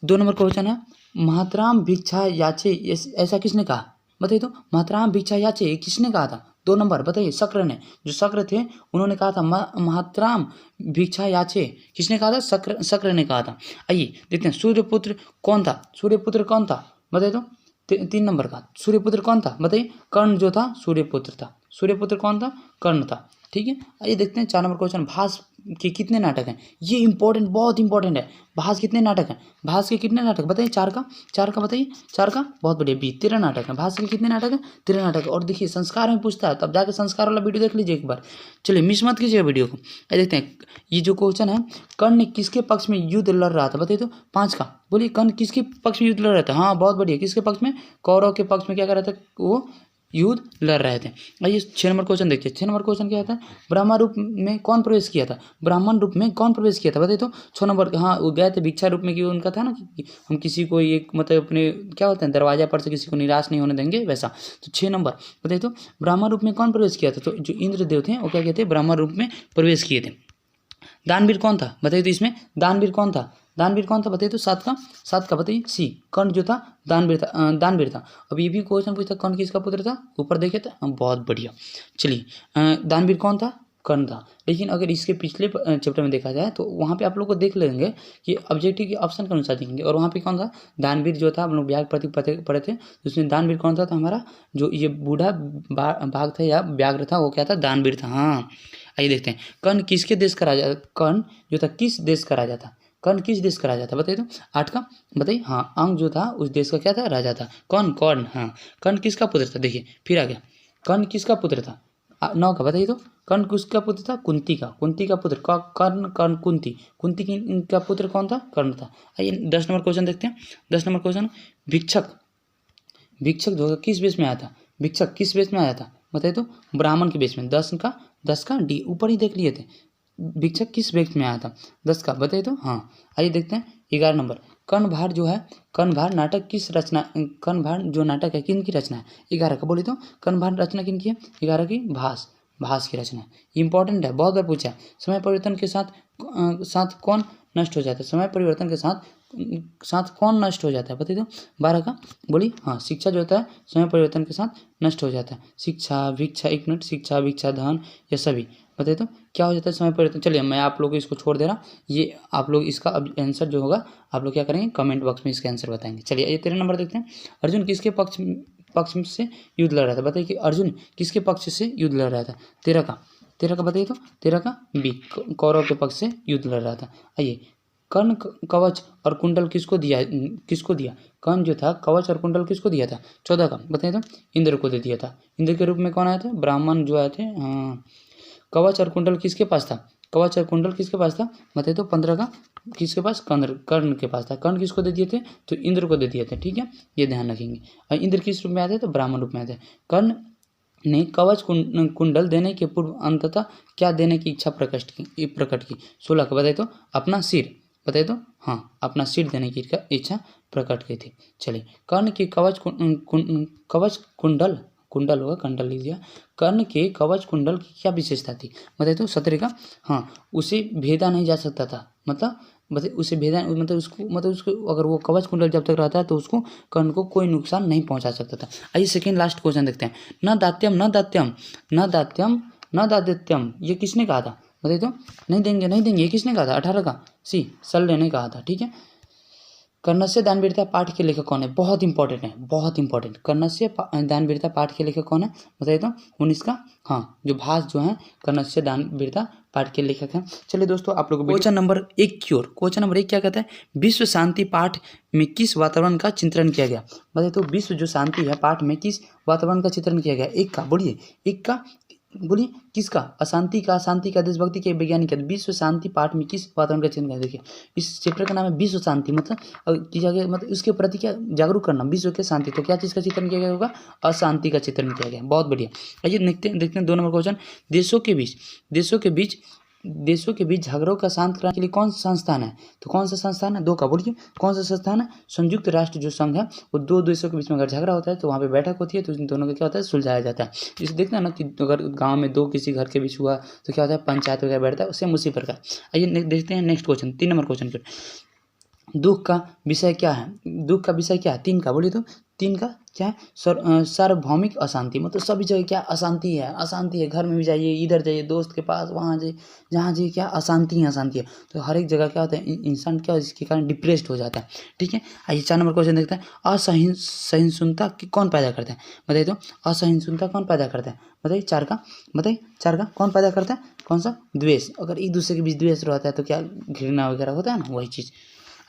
2 नंबर क्वेश्चन है, महतराम भिक्षा याचे ऐसा किसने कहा, बताइए तो। महतराम भिक्षा याचे किसने कहा था, 2 नंबर बताइए। शक्र ने, जो शक्र थे उन्होंने कहा था महतराम भिक्षा याचे, किसने कहा था, शक्र ने कहा था। आइए देखते हैं सूर्यपुत्र कौन था, सूर्यपुत्र कौन था, बताइए तो। 3 नंबर का सूर्यपुत्र कौन था, बताइए। कर्ण जो था सूर्यपुत्र था, सूर्यपुत्र कौन था, कर्ण था, ठीक है। आइए देखते हैं 4 नंबर क्वेश्चन। भास के कितने नाटक हैं, ये इंपॉर्टेंट बहुत इंपॉर्टेंट है। भास कितने नाटक हैं, भास के कितने नाटक, बताइए। 4 का बताइए, 4 का, बहुत बढ़िया। 13 नाटक है, भास के कितने नाटक हैं, 13 नाटक। और देखिए संस्कार में पूछता है, तब जाके संस्कार वाला वीडियो देख लीजिए एक बार। चलिए मिस मत कीजिएगा वीडियो को। देखते हैं ये जो क्वेश्चन है, कर्ण किसके पक्ष में युद्ध लड़ रहा था, बताइए तो। 5 का बोलिए, कर्ण किसके पक्ष में युद्ध लड़ रहा था, हाँ बहुत बढ़िया। किसके पक्ष में, कौरव के पक्ष में क्या कर रहा था वो, युद्ध लड़ रहे थे। आइए 6 नंबर क्वेश्चन देखिए। 6 नंबर क्वेश्चन क्या था, ब्रह्मा रूप में कौन प्रवेश किया था, ब्राह्मण रूप में कौन प्रवेश किया था, बताइए तो। 6 नंबर, हाँ वो गए थे भिक्षा रूप में, कि उनका था ना कि हम किसी को एक मतलब अपने क्या होता है दरवाजा पर से किसी को निराश नहीं होने देंगे, वैसा। तो 6 नंबर बताइए तो, ब्राह्मण रूप में कौन प्रवेश किया था, तो जो इंद्रदेव थे वो क्या कहते हैं, ब्राह्मण रूप में प्रवेश किए थे। दानवीर कौन था, बताइए तो। इसमें दानवीर कौन था, दानवीर कौन था, बताइए तो। 7 का बताइए सी। कर्ण जो था दानवीर था, दानवीर था। अब ये भी क्वेश्चन पूछता कर्ण किसका पुत्र था, ऊपर देखे था, बहुत बढ़िया। चलिए दानवीर कौन था, कर्ण था। लेकिन अगर इसके पिछले चैप्टर में देखा जाए तो वहाँ पे आप लोग को देख लेंगे कि ऑब्जेक्टिव के ऑप्शन के अनुसार देखेंगे, और वहाँ पे कौन था, दानवीर जो था, हम लोग व्याघ्र प्रतीक पढ़े थे, उसमें दानवीर कौन था, तो हमारा जो ये बूढ़ा बाघ था या व्याघ्र था वो क्या था, दानवीर था, हाँ। आइए देखते हैं, कर्ण किसके देश का राजा, कर्ण जो था किस देश का राजा था, कर्ण किस देश का राजा था, बताइए तो। 8 का बताइए, हाँ अंग जो था उस देश का क्या था, राजा था। कौन, कर्ण, हाँ। कर्ण किसका पुत्र था, देखिए फिर आ गया, कर्ण किसका पुत्र था। 9 का बताइए तो, कर्ण किसका पुत्र था, कुंती का, कुंती का पुत्र। कर्ण कर्ण कुंती, कुंती का पुत्र कौन था, कर्ण था। आइए 10 नंबर क्वेश्चन देखते हैं। 10 नंबर क्वेश्चन, भिक्षक जो किस वेश में आया था, भिक्षक किस बेच में आया था बताइए तो, ब्राह्मण के बेच में। 10 का डी ऊपर ही देख लिए थे। भिक्षक किस बेच में आया था 10 का बताइए तो। हाँ आइए देखते हैं 11 नंबर। कर्णभार जो है, कर्णभार नाटक किस रचना, कर्णभार जो नाटक है किन की रचना है 11 का बोलिए तो। कर्णभार रचना किन की है 11 की, भास की रचना है। इंपॉर्टेंट है, बहुत बार पूछा है। समय परिवर्तन के साथ कौन नष्ट हो जाता है, समय परिवर्तन के साथ कौन नष्ट हो जाता है बताइए तो। 12 का बोलिए। हाँ शिक्षा जो होता है समय परिवर्तन के साथ नष्ट हो जाता है। शिक्षा, भिक्षा, एक मिनट, शिक्षा, भिक्षा, धन, ये सभी बताइए तो क्या हो जाता है समय परिवर्तन। चलिए मैं आप लोगों को इसको छोड़ दे रहा, ये आप लोग इसका अब आंसर जो होगा आप लोग क्या करेंगे कमेंट बॉक्स में इसका आंसर बताएंगे। चलिए ये 13 नंबर देखते हैं। अर्जुन किसके पक्ष से युद्ध लड़ रहा था बताइए कि अर्जुन किसके पक्ष से युद्ध लड़ रहा था। 13 का बताइए तो। 13 का बी, कौरव के पक्ष से युद्ध लड़ रहा था। आइए कर्ण कवच और कुंडल किसको दिया, कर्ण जो था कवच और कुंडल किसको दिया था। 14 का बताइए तो। इंद्र को दे दिया था। इंद्र के रूप में कौन आए थे, ब्राह्मण जो आए थे। हाँ कवच और कुंडल किसके पास था, कवच और कुंडल किसके पास था बताइए तो। 15 का किसके पास, कर्ण के पास था। कर्ण किसको दे दिए थे तो इंद्र को दे दिए थे। ठीक है ये ध्यान रखेंगे। और इंद्र किस रूप में आए थे तो ब्राह्मण रूप में आए थे। कर्ण ने कवच कुंडल देने के पूर्व अंततः क्या देने की इच्छा प्रकट की। 16 का बताइए तो। अपना सिर बताइए तो। हाँ अपना सिर देने की इच्छा प्रकट की थी। चलिए कर्ण की कवच कुंडल होगा, कंडल लीजिए। कर्ण के कवच कुंडल की क्या विशेषता थी बताइए तो। 17 का हाँ उसे भेदा नहीं जा सकता था, मतलब बताइए उसे भेदा मतलब उसको अगर वो कवच कुंडल जब तक रहता है तो उसको कर्ण को कोई नुकसान नहीं पहुंचा सकता था। आइए सेकेंड लास्ट क्वेश्चन देखते हैं। न दात्यम ये किसने कहा था बताइए तो। नहीं देंगे ये किसने कहा था 18 का सी, सल्ले ने कहा था। ठीक है कर्णस्य दानवीरता पाठ के लेखक कौन है, बहुत इंपॉर्टेंट। कर्णस्य दानवीरता पाठ के लेखक कौन है बताइए तो। 19 का हाँ जो भास जो है कर्णस्य दानवीरता पाठ के लेखक हैं। चलिए दोस्तों आप लोग क्वेश्चन नंबर 1 की ओर। क्वेश्चन नंबर 1 क्या कहता है, विश्व शांति पाठ में किस वातावरण का चित्रण किया गया बताइए तो। विश्व जो शांति है पाठ में किस वातावरण का चित्रण किया गया। 1 का बोलिए, 1 का बोलिए किसका, अशांति का, देशभक्ति के, वैज्ञानिक है। विश्व शांति पाठ में किस वातावरण का चित्रण किया। देखिए इस चैप्टर का नाम है विश्व शांति, मतलब की जगह मतलब उसके प्रति क्या जागरूक करना, विश्व के शांति। तो क्या चीज़ का चित्रण किया गया होगा, अशांति का चित्रण किया गया। बहुत बढ़िया। आइए देखते हैं 2 नंबर क्वेश्चन। देशों के बीच झगड़ों का शांत कराने के लिए कौन सा संस्थान है, तो कौन सा संस्थान है 2 का बोलिए, कौन सा संस्थान है। संयुक्त राष्ट्र जो संघ है वो 2 देशों के बीच में अगर झगड़ा होता है तो वहाँ पे बैठक होती है, तो इन दोनों का क्या होता है सुलझाया जाता है। इसे देखना ना कि अगर गाँव में 2 किसी घर के बीच हुआ तो क्या होता है पंचायत वगैरह बैठता है, सेम उसी प्रकार। आइए देखते हैं नेक्स्ट क्वेश्चन 3 नंबर क्वेश्चन फिर। दुख का विषय क्या है, 3 का बोलिए तो। 3 का क्या है, सार्वभौमिक अशांति, मतलब सभी जगह क्या अशांति है। घर में भी जाइए, इधर जाइए, दोस्त के पास, वहाँ जाइए, जहाँ जाइए क्या अशांति है। तो हर एक जगह क्या होता है इंसान क्या इसके कारण डिप्रेस्ड हो जाता है। ठीक है आइए 4 नंबर क्वेश्चन देखते हैं। असहिष्णुता कौन पैदा करता है बताइए तो। असहिष्णुता कौन पैदा करता है बताइए। 4 का कौन पैदा करता है, कौन सा, द्वेष। अगर एक दूसरे के बीच द्वेष रहता है तो क्या घृणा वगैरह होता है ना, वही चीज़।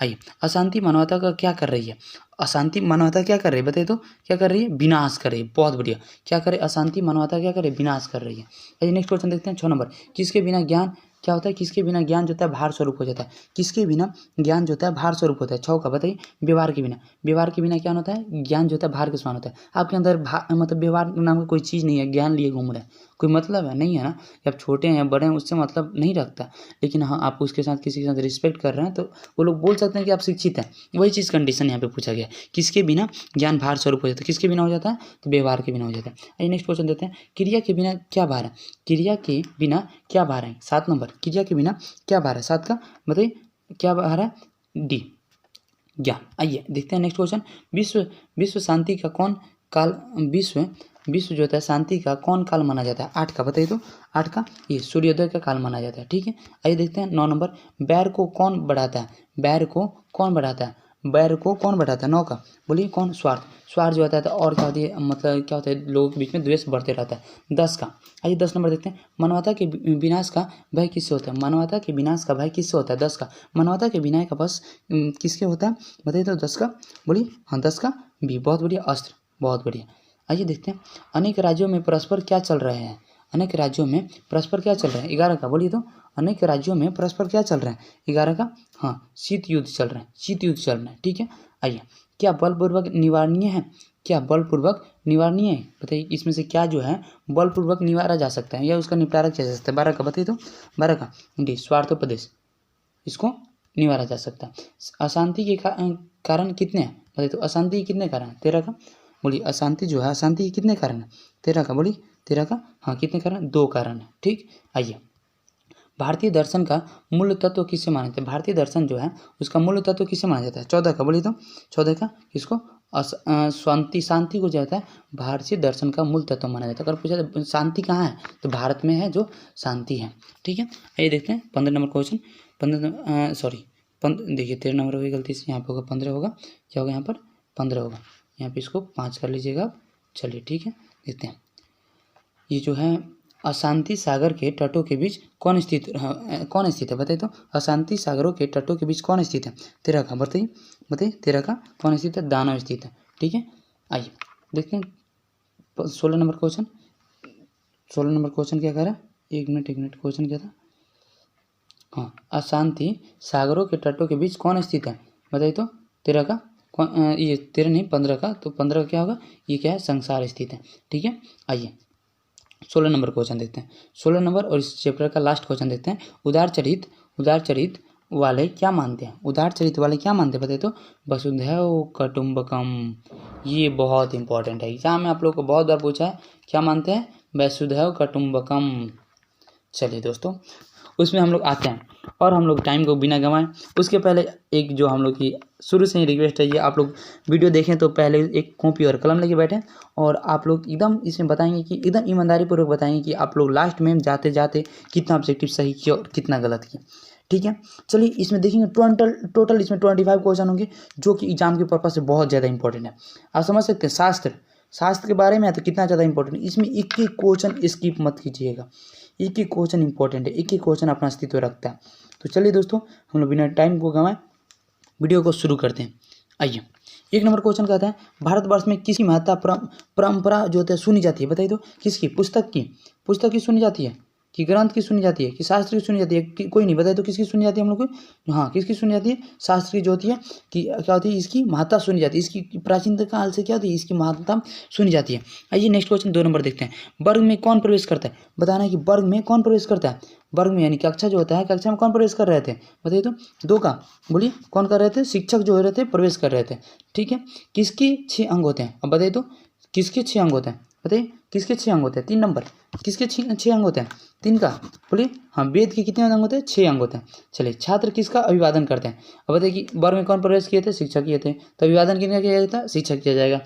आइए अशांति मानवता का क्या कर रही है, अशांति मानवता क्या कर रही है बताइए तो। क्या कर रही है, विनाश कर रही है। बहुत बढ़िया। क्या करे, अशांति मानवता क्या करे, विनाश कर रही है। आइए नेक्स्ट क्वेश्चन देखते हैं 6 नंबर। किसके बिना ज्ञान क्या होता है, किसके बिना ज्ञान जो होता है भार स्वरूप हो जाता है। किसके बिना ज्ञान जो होता है भार स्वरूप होता है। 6 का बताइए, व्यवहार के बिना क्या होता है, ज्ञान जो होता है भार के समान होता है। आपके अंदर मतलब व्यवहार नाम का कोई चीज़ नहीं है, ज्ञान लिए घूम रहे हैं, कोई मतलब है नहीं है ना। आप छोटे हैं बड़े हैं उससे मतलब नहीं रखता, लेकिन हाँ आप उसके साथ किसी के साथ रिस्पेक्ट कर रहे हैं तो वो लोग बोल सकते हैं कि आप शिक्षित हैं। वही चीज़ कंडीशन यहाँ पे पूछा गया, किसके बिना ज्ञान भार स्वरूप हो जाता है। किसके बिना हो जाता है तो व्यवहार के बिना हो जाता है। आइए नेक्स्ट क्वेश्चन देते हैं। क्रिया के बिना क्या भार है, क्रिया के बिना क्या भार है। 7 नंबर, क्रिया के बिना क्या भार है। 7 का बताइए क्या भार है, डी, ज्ञान। आइए देखते हैं नेक्स्ट क्वेश्चन। विश्व शांति का कौन काल, विश्व जो होता है शांति का कौन काल माना जाता है। 8 का बताइए तो। 8 का ये सूर्योदय का काल माना जाता है। ठीक है आइए देखते हैं 9 नंबर। बैर को कौन बढ़ाता है, बैर को कौन बढ़ाता है, बैर को कौन बढ़ाता है। 9 का बोलिए कौन, स्वार्थ जो होता है और क्या होती है, मतलब क्या होता है लोगों के बीच में द्वेष बढ़ते रहता है। 10 का आइए 10 नंबर देखते हैं। मानवता के विनाश का भय किससे होता है, मानवता के विनाश का भय किससे होता है। 10 का मानवता के विनाश का बस किसके होता है बताइए तो। 10 का बोलिए हाँ 10 का भी, बहुत बढ़िया, अस्त्र, बहुत बढ़िया। आइए देखते हैं। अनेक राज्यों में परस्पर क्या चल रहे हैं, अनेक राज्यों में परस्पर क्या चल रहे हैं। 11 का बोलिए तो। अनेक राज्यों में परस्पर क्या चल रहे हैं। 11 का हाँ शीत युद्ध चल रहे हैं, ठीक है। आइए क्या बलपूर्वक निवारणीय है? क्या बलपूर्वक निवारणीय है? बताइए इसमें से क्या जो है बलपूर्वक निवारा जा सकता है या उसका निपटारा किया जा सकता है? 12 का बताइए तो 12 का डी स्वार्थोपदेश, इसको निवारा जा सकता है। अशांति के कारण कितने हैं? बताइए तो अशांति के कितने कारण हैं? 13 का बोलिए। अशांति जो है, अशांति के कितने कारण हैं? 13 का बोलिए। 13 का हाँ, कितने कारण? 2 कारण है। ठीक, आइए। भारतीय दर्शन का मूल तत्व किसे माना जाता है? भारतीय दर्शन जो है उसका मूल तत्व किसे माना जाता है? 14 का बोलिए तो 14 का किसको? शांति को जो होता है भारतीय दर्शन का मूल तत्व माना जाता है। अगर पूछा तो शांति कहाँ है, तो भारत में है जो शांति है। ठीक है, आइए देखते हैं 15 नंबर क्वेश्चन। 15 सॉरी देखिए 13 नंबर होगी, गलती से यहाँ पे होगा 15 होगा। क्या होगा यहाँ पर? 15 होगा। यहाँ पे इसको 5 कर लीजिएगा। चलिए ठीक है, देखते हैं। ये जो है अशांति सागर के तटों के बीच कौन स्थित है? बताइए तो अशांति सागरों के तटों के बीच कौन स्थित है? 13 का बताइए 13 का कौन स्थित है? दानव स्थित है। ठीक है, आइए देखते हैं 16 नंबर क्वेश्चन। 16 नंबर क्वेश्चन क्या कह रहा है? एक मिनट क्वेश्चन क्या था? हाँ, अशांति सागरों के तटों के बीच कौन स्थित है? बताइए तो 13 का ये 13 नहीं 15 का, तो 15 का क्या होगा? ये क्या है? संसार स्थित है। ठीक है, आइए 16 नंबर क्वेश्चन देखते हैं। 16 नंबर और इस चैप्टर का लास्ट क्वेश्चन देखते हैं। उदार चरित वाले क्या मानते हैं? उदार चरित्र वाले क्या मानते हैं? बताइए तो वसुधैव कुटुम्बकम। ये बहुत इंपॉर्टेंट है, एग्जाम में आप लोग को बहुत बार पूछा है। क्या मानते हैं? वसुधैव कुटुम्बकम। चलिए दोस्तों, उसमें हम लोग आते हैं और हम लोग टाइम को बिना गंवाएं उसके पहले एक जो हम लोग की शुरू से ही रिक्वेस्ट है, ये आप लोग वीडियो देखें तो पहले एक कॉपी और कलम लेके बैठें और आप लोग एकदम इसमें बताएंगे कि एकदम ईमानदारी पूर्वक बताएंगे कि आप लोग लास्ट में जाते जाते कितना ऑब्जेक्टिव सही किया और कितना गलत किया। ठीक है, चलिए इसमें देखेंगे टोटल इसमें 25 क्वेश्चन होंगे जो कि एग्जाम के पर्पज से बहुत ज़्यादा इंपॉर्टेंट है। आप समझ सकते हैं शास्त्र के बारे में है तो कितना ज़्यादा इंपॉर्टेंट है। इसमें एक ही क्वेश्चन स्किप मत कीजिएगा, एक ही क्वेश्चन इंपॉर्टेंट है, एक ही क्वेश्चन अपना अस्तित्व रखता है। तो चलिए दोस्तों, हम लोग बिना टाइम को गंवाए वीडियो को शुरू करते हैं। आइए, 1 नंबर क्वेश्चन कहता है भारतवर्ष में किसी महत्ता परंपरा जो होता है सुनी जाती है? बताइए तो किसकी? पुस्तक की सुनी जाती है कि ग्रंथ की सुनी जाती है कि शास्त्र की सुनी जाती है कि कोई नहीं? बताइए तो किसकी सुनी जाती है हम लोग को? हाँ, किसकी सुनी जाती है? शास्त्र की जो होती है कि क्या होती है? इसकी महत्ता सुनी जाती है, इसकी प्राचीन काल से क्या होती है? इसकी महत्ता सुनी जाती है। आइए नेक्स्ट क्वेश्चन 2 नंबर देखते हैं। वर्ग में कौन प्रवेश करता है? बताना है कि वर्ग में कौन प्रवेश करता है? वर्ग में यानी कक्षा जो होता है, कक्षा में कौन प्रवेश कर रहे थे? बताइए तो 2 का बोलिए। कौन कर रहे थे? शिक्षक जो हो रहे थे प्रवेश कर रहे थे। ठीक है, किसके 6 अंग होते हैं? अब बताइए तो किसके 6 अंग होते हैं? बताइए किसके 6 अंग होते हैं? 3 नंबर किसके 6 अंग होते हैं? 3 का बोलिए। हाँ, वेद के कितने अंग होते हैं? 6 अंग होते हैं। चलिए, छात्र किसका अभिवादन करते हैं? अब बताइए कि वर्ग में कौन प्रवेश किए थे? शिक्षक किए थे, तो अभिवादन किसका किया जाता है? शिक्षक किया जाएगा।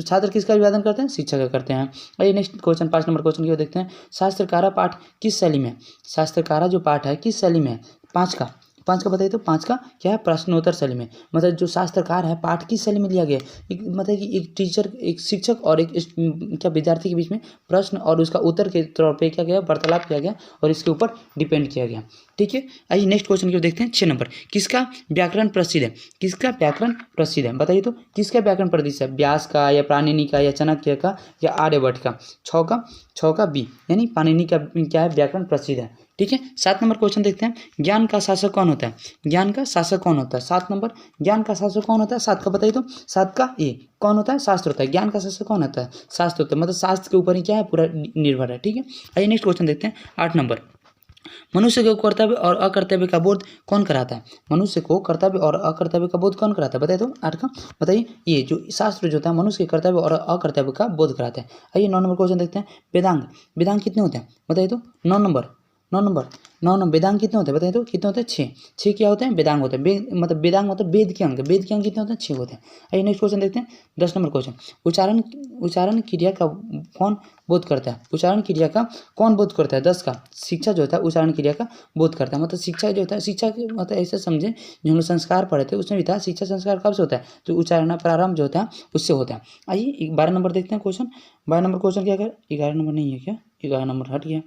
छात्र किसका अभिवादन करते हैं? शिक्षक का करते हैं। आइए नेक्स्ट क्वेश्चन 5 नंबर क्वेश्चन की देखते हैं। शास्त्रकारा पाठ किस शैली में? शास्त्रकारा जो पाठ है किस शैली में है? 5 का बताइए तो 5 का क्या है? प्रश्नोत्तर शैली में। मतलब जो शास्त्रकार है पाठ किस शैली में लिया गया है? मतलब कि एक टीचर, एक शिक्षक और एक क्या विद्यार्थी के बीच में प्रश्न और उसका उत्तर के तौर पे क्या गया? वार्तालाप किया गया और इसके ऊपर डिपेंड किया गया। ठीक है, आइए नेक्स्ट क्वेश्चन की देखते हैं 6 नंबर। किसका व्याकरण प्रसिद्ध है? किसका व्याकरण प्रसिद्ध है? बताइए तो किसका व्याकरण प्रसिद्ध है? व्यास का या पाणिनि का या चाणक्य का या आर्यभट्ट का? 6 का बी यानी पाणिनि का क्या है? व्याकरण प्रसिद्ध है। ठीक है, 7 नंबर क्वेश्चन देखते हैं। ज्ञान का शासक कौन होता है? ज्ञान का शासक कौन होता है? 7 नंबर ज्ञान का शासक कौन होता है? 7 का बताइए तो 7 का ए कौन होता है? शास्त्र होता है। ज्ञान का शासक कौन होता है? शास्त्र होता है, मतलब शास्त्र के ऊपर ही क्या है? पूरा निर्भर है। ठीक है, आइए नेक्स्ट क्वेश्चन देखते हैं 8 नंबर। मनुष्य को कर्तव्य और अकर्तव्य का बोध कौन कराता है? मनुष्य को कर्तव्य और अकर्तव्य का बोध कौन कराता है? बताइए तो 8 का बताइए। ये जो शास्त्र जो होता है मनुष्य के कर्तव्य और अकर्तव्य का बोध कराता है। आइए 9 नंबर क्वेश्चन देखते हैं। वेदांग कितने होते हैं? बताइए तो 9 नंबर वेदांग कितने होते हैं? बताइए तो कितने होते हैं? 6 क्या होते हैं? वेदांग होते हैं। मतलब वेदांग मतलब वेद के अंग कितने होते हैं? 6 होते हैं। आइए नेक्स्ट क्वेश्चन देखते हैं 10 नंबर क्वेश्चन। उच्चारण क्रिया का कौन बोध करता है? उच्चारण क्रिया का कौन बोध करता है? 10 का शिक्षा जो होता है उच्चारण क्रिया का बोध करता है। मतलब शिक्षा जो होता है, शिक्षा मतलब ऐसे समझे जो हम लोग संस्कार पढ़े थे उसमें भी था। शिक्षा संस्कार कब से होता है? तो उच्चारण प्रारंभ जो होता है उससे होता है। आइए 12 नंबर देखते हैं क्वेश्चन। 12 नंबर क्वेश्चन क्या कर? 11 नंबर नहीं है क्या? 11 नंबर हट गया।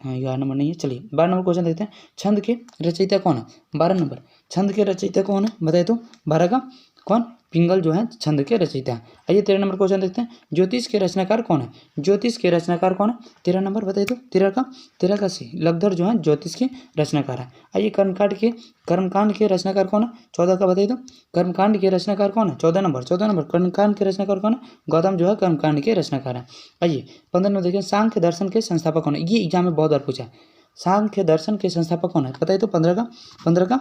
हाँ, 11 नंबर नहीं है। चलिए 12 नंबर क्वेश्चन देखते हैं। छंद के रचयिता कौन है? 12 नंबर छंद के रचयिता कौन है? बताइए तो 12 का कौन? पिंगल जो है छंद के रचयिता है। आइए 13 नंबर क्वेश्चन देखते हैं, ज्योतिष के रचनाकार कौन है? ज्योतिष के रचनाकार कौन है? 13 नंबर बताइए तो, 13 का सी लगधर जो है ज्योतिष के रचनाकार है। आइए कर्मकांड के रचनाकार कौन है? 14 का बताइए तो, कर्मकांड के रचनाकार कौन है? 14 नंबर कर्मकांड के रचनाकार कौन है? गौतम जो है कर्मकांड के रचनाकार है। आइए 15 नंबर देखिए, सांख्य दर्शन के संस्थापक कौन है? ये एग्जाम में बहुत बार पूछा है, सांख्य दर्शन के संस्थापक कौन है? बताइए तो 15 का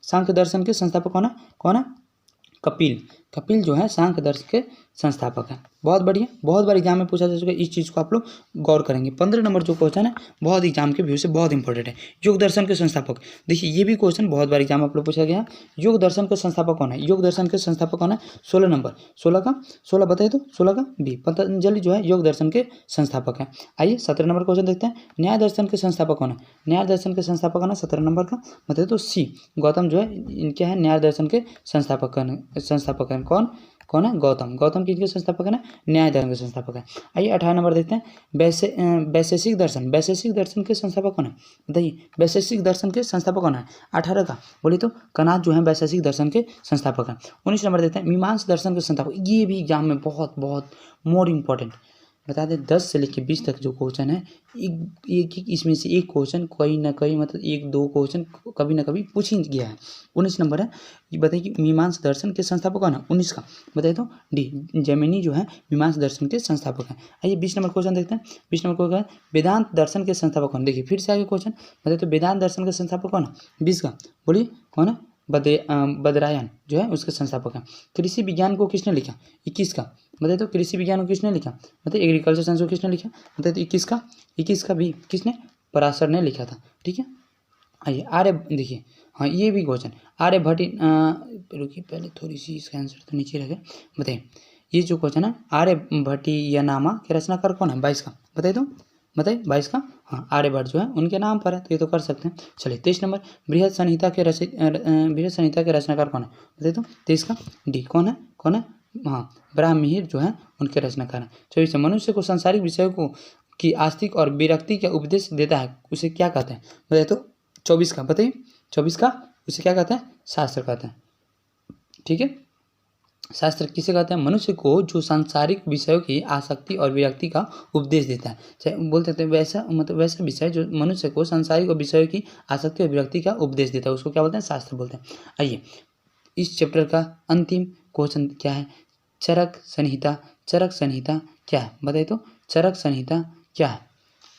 सांख्य दर्शन के संस्थापक कौन है? कपिल जो है सांख्य दर्शन के संस्थापक है। बहुत बढ़िया, बहुत बार एग्जाम में पूछा जा चुका है, इस चीज़ को आप लोग गौर करेंगे। 15 नंबर जो क्वेश्चन है बहुत एग्जाम के व्यू से बहुत इंपॉर्टेंट है। योग दर्शन के संस्थापक, देखिए ये भी क्वेश्चन बहुत बार एग्जाम में आप लोग पूछा गया है। योग दर्शन के संस्थापक कौन है? योग दर्शन के संस्थापक कौन है? 16 नंबर 16 बताइए तो, 16 का बी पतंजलि जो है योग दर्शन के संस्थापक है। आइए 17 नंबर क्वेश्चन देखते हैं, न्याय दर्शन के संस्थापक कौन है? न्याय दर्शन के संस्थापक कौन है? 17 नंबर का बताइए तो सी गौतम जो है इनके हैं न्याय दर्शन के संस्थापक हैं। कौन है? गौतम किसके संस्थापक है ना? न्याय दर्शन के संस्थापक है। आइए 18 नंबर देखते हैं, वैशेषिक दर्शन के संस्थापक कौन है? बताइए वैशेषिक दर्शन के संस्थापक कौन है? 18 का बोलिए तो कनाद जो है वैशेषिक दर्शन के संस्थापक है। 19 नंबर देखते हैं, मीमांसा दर्शन के संस्थापक, ये भी एग्जाम में बहुत मोर इम्पोर्टेंट, बता दें 10 से लेकर 20 तक जो क्वेश्चन है, एक इसमें से एक क्वेश्चन कोई ना कोई मतलब 1-2 क्वेश्चन कभी ना कभी पूछ ही गया है। 19 नंबर है, ये बताइए कि मीमांसा दर्शन के संस्थापक कौन है? 19 का बताइए तो डी जैमिनी जो है मीमांसा दर्शन के संस्थापक हैं। आइए 20 नंबर क्वेश्चन देखते हैं, 20 नंबर क्वेश्चन वेदांत दर्शन के संस्थापक कौन? देखिए फिर से आगे क्वेश्चन, बताइए तो वेदांत दर्शन के संस्थापक कौन है? 20 का बोलिए कौन है? बदरायन जो है उसके संस्थापक हैं। कृषि विज्ञान को किसने लिखा? 21 का बताइए तो कृषि विज्ञान को किसने लिखा? बताइए एग्रीकल्चर साइंस को किसने लिखा? बताइए तो 21 का भी किसने? पराशर ने लिखा था। ठीक है, आइए आर्य देखिए, हाँ ये भी क्वेश्चन आर्यभट्ट, रुकिए पहले थोड़ी सी इसका आंसर तो नीचे रखे। बताइए ये जो क्वेश्चन है आर्यभट्टियनामा के रचनाकार कौन है? 22 का बताइए तो, बताइए 22 का, हाँ आर्यभट्ट जो है उनके नाम पर है, तो ये तो कर सकते हैं। चलिए 23 नंबर बृहद संहिता के रचनाकार कौन है? बताइए तो 23 का डी कौन है? हाँ ब्राह्मणिक जो है उनके रचनाकार हैं। 24 मनुष्य को सांसारिक विषयों की आस्तिक और विरक्ति का उपदेश देता है, उसे क्या कहते हैं? बताइए तो 24 का बताइए, 24 का उसे क्या कहते हैं? शास्त्र कहते हैं। ठीक है, शास्त्र किसे कहते हैं? मनुष्य को जो सांसारिक विषयों की आसक्ति और विरक्ति का उपदेश देता है, चाहे बोल सकते हैं वैसा विषय जो मनुष्य को सांसारिक विषयों की आसक्ति और विरक्ति का उपदेश देता है, उसको क्या बोलते हैं? शास्त्र बोलते हैं। आइए इस चैप्टर का अंतिम क्वेश्चन क्या है? चरक संहिता क्या है? बताइए तो चरक संहिता क्या है?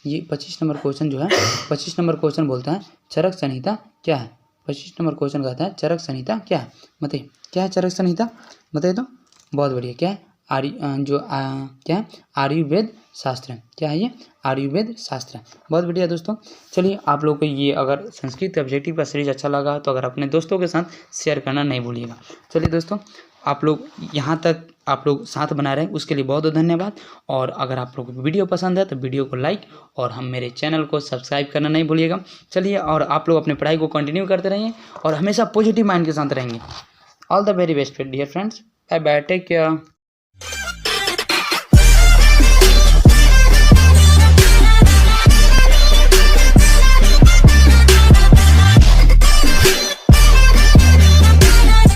ये 25 नंबर क्वेश्चन जो है 25 नंबर क्वेश्चन बोलता है चरक संहिता क्या है? 25 नंबर क्वेश्चन कहता है चरक संहिता क्या है? बताइए क्या है चरक संहिता? बताइए तो, बहुत बढ़िया, क्या है? क्या है? आयुर्वेद शास्त्र है। क्या है ये? आयुर्वेद शास्त्र है। बहुत बढ़िया दोस्तों, चलिए आप लोग को ये अगर संस्कृत ऑब्जेक्टिव का सीरीज अच्छा लगा तो अगर अपने दोस्तों के साथ शेयर करना नहीं भूलिएगा। चलिए दोस्तों, आप लोग यहाँ तक आप लोग साथ बना रहे हैं उसके लिए बहुत बहुत धन्यवाद। और अगर आप लोग को वीडियो पसंद है तो वीडियो को लाइक और हम मेरे चैनल को सब्सक्राइब करना नहीं भूलिएगा। चलिए, और आप लोग अपनी पढ़ाई को कंटिन्यू करते रहिए और हमेशा पॉजिटिव माइंड के साथ रहेंगे। All the very best dear friends, bye bye, take care.